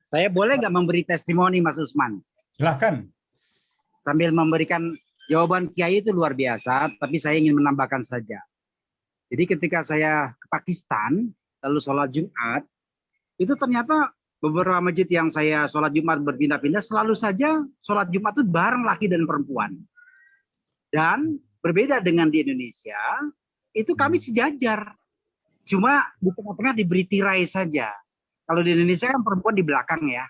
Saya boleh nggak memberi testimoni, Mas Usman? Silahkan. Sambil memberikan jawaban Kiai itu luar biasa, tapi saya ingin menambahkan saja. Jadi ketika saya ke Pakistan, lalu sholat Jumat, itu ternyata beberapa masjid yang saya sholat Jumat berpindah-pindah, selalu saja sholat Jumat itu bareng laki dan perempuan. Dan berbeda dengan di Indonesia, itu kami sejajar. Cuma di tengah-tengah diberi tirai saja. Kalau di Indonesia kan perempuan di belakang ya.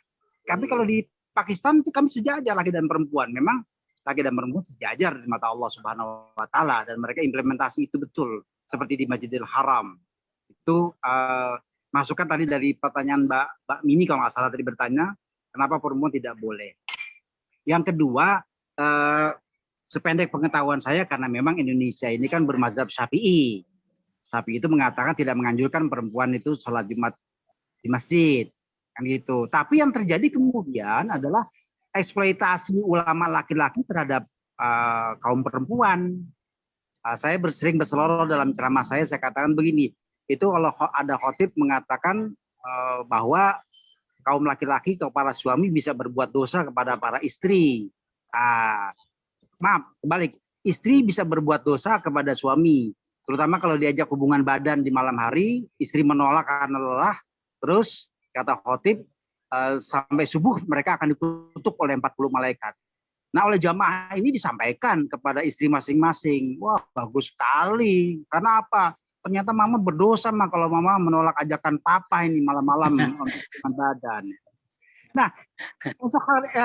Tapi kalau di Pakistan itu kami sejajar laki dan perempuan. Memang laki dan perempuan sejajar di mata Allah Subhanahu wa taala, dan mereka implementasi itu betul seperti di Masjidil Haram. Itu masukan tadi dari pertanyaan Mbak Mini kalau nggak salah tadi bertanya, kenapa perempuan tidak boleh. Yang kedua, sependek pengetahuan saya, karena memang Indonesia ini kan bermazhab Syafi'i. Syafi'i itu mengatakan tidak menganjurkan perempuan itu sholat Jumat di masjid, kan gitu. Tapi yang terjadi kemudian adalah eksploitasi ulama laki-laki terhadap kaum perempuan. Saya sering berseloroh dalam ceramah saya katakan begini, itu kalau ada khotib mengatakan bahwa kaum laki-laki atau para suami bisa berbuat dosa kepada para istri. Maaf, kebalik. Istri bisa berbuat dosa kepada suami. Terutama kalau diajak hubungan badan di malam hari, istri menolak karena lelah, terus kata khotib, sampai subuh mereka akan dikutuk oleh 40 malaikat. Nah, oleh jamaah ini disampaikan kepada istri masing-masing. Wah, bagus sekali. Karena apa? Ternyata mama berdosa mah kalau mama menolak ajakan papa ini malam-malam untuk hubungan badan. Nah,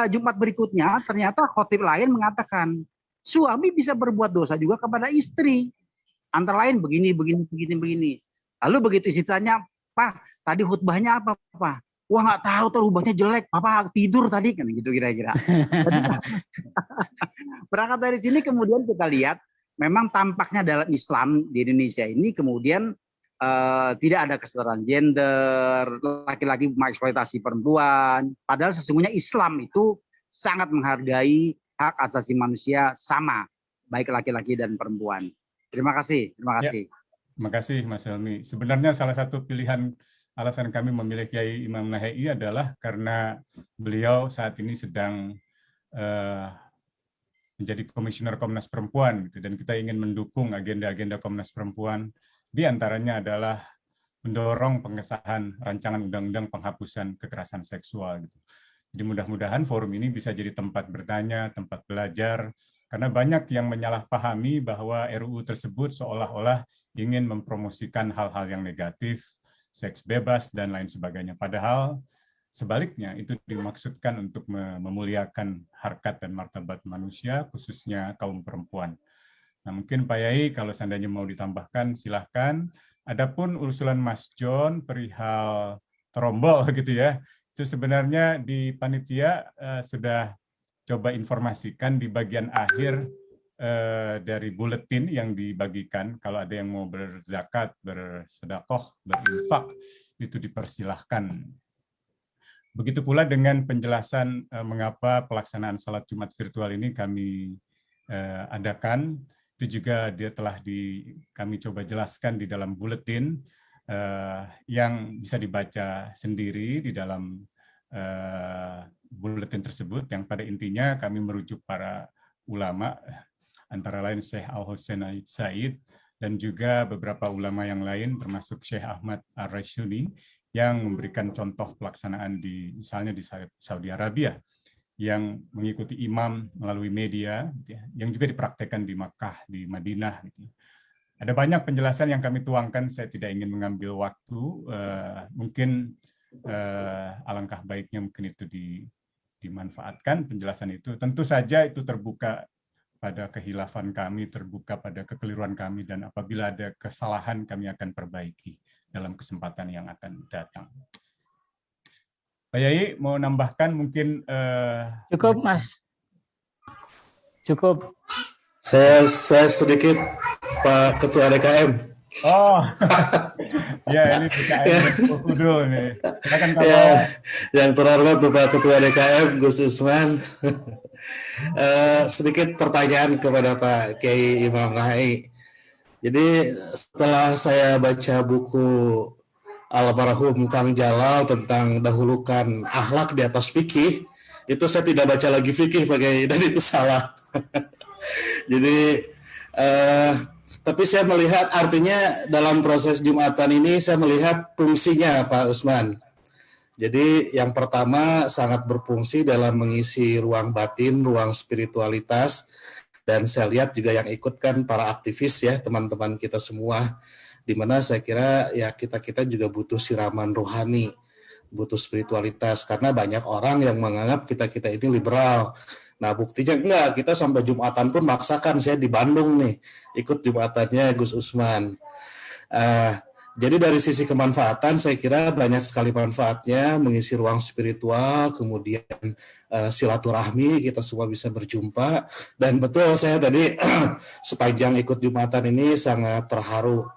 Jumat berikutnya ternyata khotib lain mengatakan suami bisa berbuat dosa juga kepada istri. Antara lain begini. Lalu begitu istri tanya, Pak, tadi khutbahnya apa, Pak? Wah, nggak tahu, khutbahnya jelek. Papa tidur tadi, kan gitu kira-kira. Berangkat dari sini kemudian kita lihat, memang tampaknya dalam Islam di Indonesia ini kemudian tidak ada kesetaraan gender, laki-laki mengeksploitasi perempuan. Padahal sesungguhnya Islam itu sangat menghargai hak asasi manusia sama, baik laki-laki dan perempuan. Terima kasih. Ya, terima kasih Mas Helmi. Sebenarnya salah satu pilihan alasan kami memilih Kiai Imam Nahwi adalah karena beliau saat ini sedang menjadi komisioner Komnas Perempuan, gitu, dan kita ingin mendukung agenda-agenda Komnas Perempuan. Di antaranya adalah mendorong pengesahan rancangan undang-undang penghapusan kekerasan seksual. Gitu. Jadi mudah-mudahan forum ini bisa jadi tempat bertanya, tempat belajar, karena banyak yang menyalahpahami bahwa RUU tersebut seolah-olah ingin mempromosikan hal-hal yang negatif, seks bebas, dan lain sebagainya. Padahal sebaliknya itu dimaksudkan untuk memuliakan harkat dan martabat manusia, khususnya kaum perempuan. Nah, mungkin Pak Yai kalau seandainya mau ditambahkan silahkan. Adapun usulan Mas John perihal trombol gitu ya, itu sebenarnya di panitia sudah coba informasikan di bagian akhir dari buletin yang dibagikan. Kalau ada yang mau berzakat, bersedekah, berinfak, itu dipersilahkan. Begitu pula dengan penjelasan mengapa pelaksanaan salat Jumat virtual ini kami adakan. Itu juga dia telah kami coba jelaskan di dalam buletin yang bisa dibaca sendiri di dalam buletin tersebut, yang pada intinya kami merujuk para ulama antara lain Syekh Al-Husain Said dan juga beberapa ulama yang lain termasuk Syekh Ahmad Ar-Rashidi yang memberikan contoh pelaksanaan misalnya di Saudi Arabia yang mengikuti imam melalui media yang juga dipraktekkan di Makkah, di Madinah. Ada banyak penjelasan yang kami tuangkan, saya tidak ingin mengambil waktu, mungkin alangkah baiknya mungkin itu dimanfaatkan penjelasan itu. Tentu saja itu terbuka pada kehilafan kami, terbuka pada kekeliruan kami, dan apabila ada kesalahan kami akan perbaiki dalam kesempatan yang akan datang. Pak Yai mau nambahkan mungkin? Cukup, Mas. Cukup. Saya sedikit, Pak Ketua DKM. Oh, ya ini DKM Kudul nih. Silakan Pak. Ya, yang terhormat Bapak Ketua DKM Gus Usman. Sedikit pertanyaan kepada Pak Kiai Imam Nahai. Jadi setelah saya baca buku almarhum Kang Jalal tentang dahulukan akhlak di atas fikih, itu saya tidak baca lagi fikih Pak Kiai, dan itu salah. Jadi tapi saya melihat artinya dalam proses Jumatan ini saya melihat fungsinya Pak Usman. Jadi yang pertama sangat berfungsi dalam mengisi ruang batin, ruang spiritualitas, dan saya lihat juga yang ikut kan para aktivis ya, teman-teman kita semua, di mana saya kira ya kita juga butuh siraman rohani, butuh spiritualitas, karena banyak orang yang menganggap kita ini liberal. Nah buktinya enggak, kita sampai Jumatan pun maksakan, saya di Bandung nih, ikut Jumatannya Gus Usman. Jadi dari sisi kemanfaatan saya kira banyak sekali manfaatnya, mengisi ruang spiritual, kemudian silaturahmi, kita semua bisa berjumpa. Dan betul saya tadi sepanjang ikut Jumatan ini sangat terharu.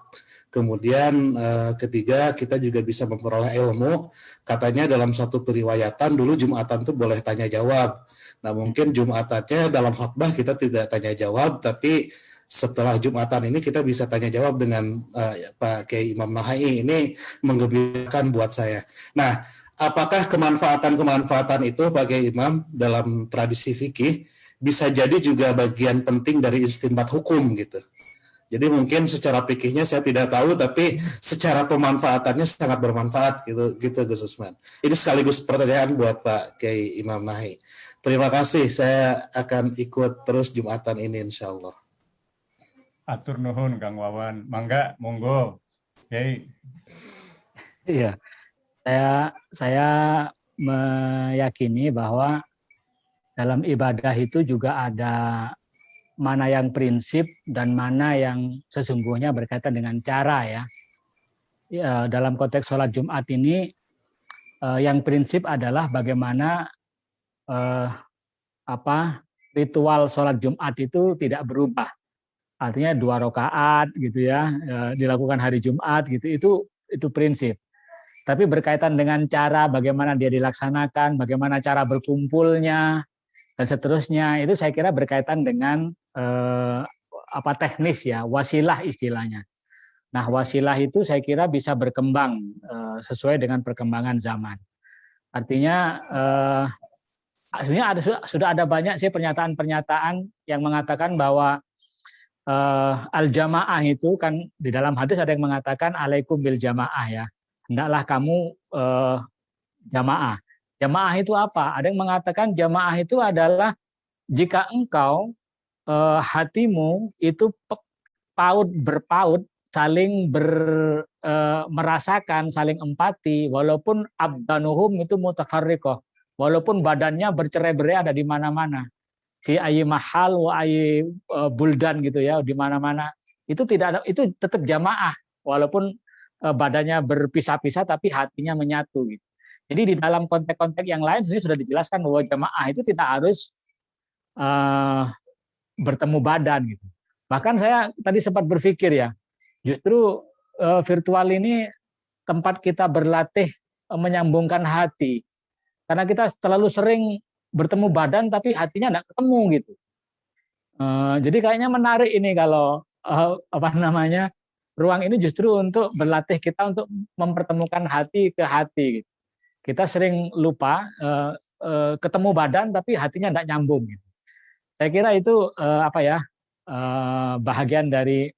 Kemudian ketiga, kita juga bisa memperoleh ilmu. Katanya dalam satu periwayatan dulu Jumatan itu boleh tanya jawab. Nah mungkin Jumatannya dalam khutbah kita tidak tanya jawab, tapi setelah Jumatan ini kita bisa tanya jawab dengan Pak Kiai Imam Nahai. Ini menggembirakan buat saya. Nah, apakah kemanfaatan itu Pak Kiai Imam dalam tradisi fikih bisa jadi juga bagian penting dari istinbat hukum gitu? Jadi mungkin secara fikihnya saya tidak tahu, tapi secara pemanfaatannya sangat bermanfaat gitu Gus Usman. Ini sekaligus pertanyaan buat Pak Kiai Imam Nahai. Terima kasih, saya akan ikut terus Jumatan ini insya Allah. Atur nuhun Kang Wawan, mangga monggo. Kiai. Iya, saya meyakini bahwa dalam ibadah itu juga ada mana yang prinsip dan mana yang sesungguhnya berkaitan dengan cara ya. Dalam konteks sholat Jumat ini yang prinsip adalah bagaimana ritual sholat Jumat itu tidak berubah. Artinya 2 rakaat gitu ya, dilakukan hari Jumat gitu, itu prinsip. Tapi berkaitan dengan cara bagaimana dia dilaksanakan, bagaimana cara berkumpulnya dan seterusnya, itu saya kira berkaitan dengan teknis ya, wasilah istilahnya. Nah, wasilah itu saya kira bisa berkembang sesuai dengan perkembangan zaman. Artinya sebenarnya sudah ada banyak sih pernyataan-pernyataan yang mengatakan bahwa al-jamaah itu kan di dalam hadis ada yang mengatakan alaikum bil jamaah ya. Hendaklah kamu jamaah. Jamaah itu apa? Ada yang mengatakan jamaah itu adalah jika engkau hatimu itu berpaut, saling merasakan, saling empati, walaupun abdanuhum itu mutafarriqah, walaupun badannya bercerai-berai ada di mana-mana. Fi ayyi mahal wa ayyi buldan gitu ya, di mana-mana. Itu tetap jamaah walaupun badannya berpisah-pisah tapi hatinya menyatu gitu. Jadi di dalam konteks-konteks yang lain sudah dijelaskan bahwa jamaah itu tidak harus bertemu badan gitu. Bahkan saya tadi sempat berpikir ya, justru virtual ini tempat kita berlatih menyambungkan hati. Karena kita terlalu sering bertemu badan tapi hatinya enggak ketemu gitu. Jadi kayaknya menarik ini kalau ruang ini justru untuk berlatih kita untuk mempertemukan hati ke hati. Gitu. Kita sering lupa ketemu badan tapi hatinya enggak nyambung. Gitu. Saya kira itu bahagian dari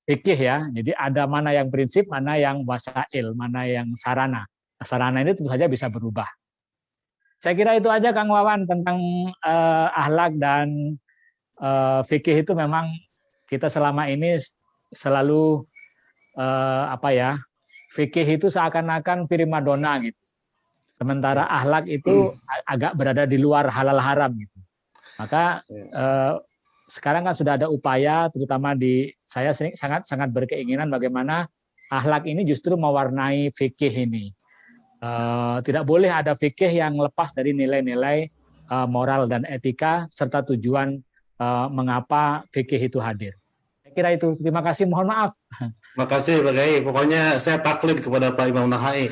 fikih ya. Jadi ada mana yang prinsip, mana yang wasail, mana yang sarana. Sarana ini tentu saja bisa berubah. Saya kira itu aja Kang Wawan tentang akhlak dan fikih itu memang kita selama ini selalu fikih itu seakan-akan primadona gitu. Sementara akhlak itu agak berada di luar halal haram gitu. Maka sekarang kan sudah ada upaya, terutama di saya sangat berkeinginan bagaimana akhlak ini justru mewarnai fikih ini. Tidak boleh ada fikih yang lepas dari nilai-nilai moral dan etika serta tujuan mengapa fikih itu hadir. Saya kira itu. Terima kasih. Mohon maaf. Terima kasih Pak Kiai. Pokoknya saya taklid kepada Pak Imam Nahai.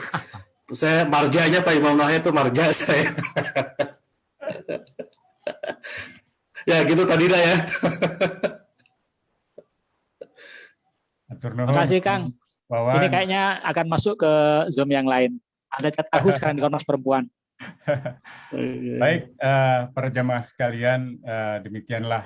Saya marjanya Pak Imam Nahai itu marja saya. Ya gitu tadi lah ya. Terima kasih Kang. Wawan. Ini kayaknya akan masuk ke Zoom yang lain. Ada cat tahu sekarang di Komnas Perempuan. Baik, para jamaah sekalian, demikianlah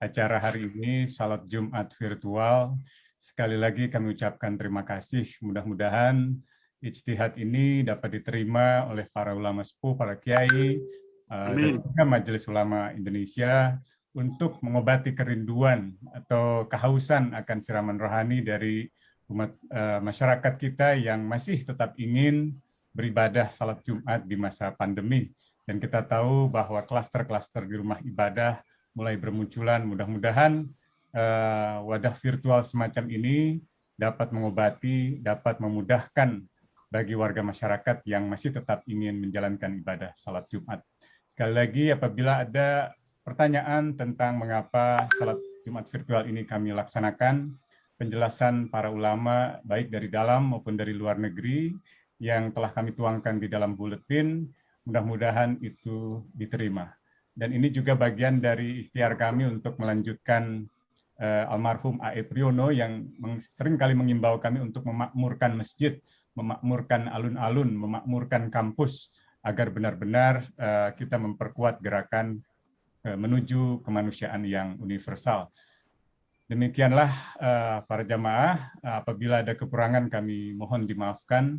acara hari ini, salat Jumat virtual. Sekali lagi kami ucapkan terima kasih. Mudah-mudahan ijtihad ini dapat diterima oleh para ulama sepuh, para kiai, dan juga Majelis Ulama Indonesia untuk mengobati kerinduan atau kehausan akan siraman rohani dari umat masyarakat kita yang masih tetap ingin beribadah salat Jumat di masa pandemi. Dan kita tahu bahwa klaster-klaster di rumah ibadah mulai bermunculan. Mudah-mudahan wadah virtual semacam ini dapat mengobati, dapat memudahkan bagi warga masyarakat yang masih tetap ingin menjalankan ibadah salat Jumat. Sekali lagi, apabila ada pertanyaan tentang mengapa salat Jumat virtual ini kami laksanakan, penjelasan para ulama baik dari dalam maupun dari luar negeri yang telah kami tuangkan di dalam buletin, mudah-mudahan itu diterima. Dan ini juga bagian dari ikhtiar kami untuk melanjutkan almarhum A.E. Priyono yang sering kali mengimbau kami untuk memakmurkan masjid, memakmurkan alun-alun, memakmurkan kampus, agar benar-benar kita memperkuat gerakan menuju kemanusiaan yang universal. Demikianlah para jamaah, apabila ada kekurangan kami mohon dimaafkan.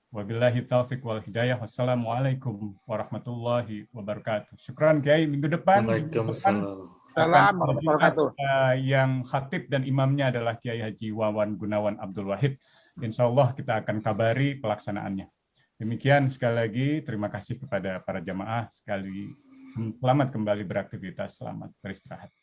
Wabillahi taufiq wal hidayah. Wassalamualaikum warahmatullahi wabarakatuh. Syukran Kiai. Minggu depan yang khatib dan imamnya adalah Kiai Haji Wawan Gunawan Abdul Wahid. Insya Allah kita akan kabari pelaksanaannya. Demikian sekali lagi terima kasih kepada para jamaah. Selamat kembali beraktivitas, selamat beristirahat.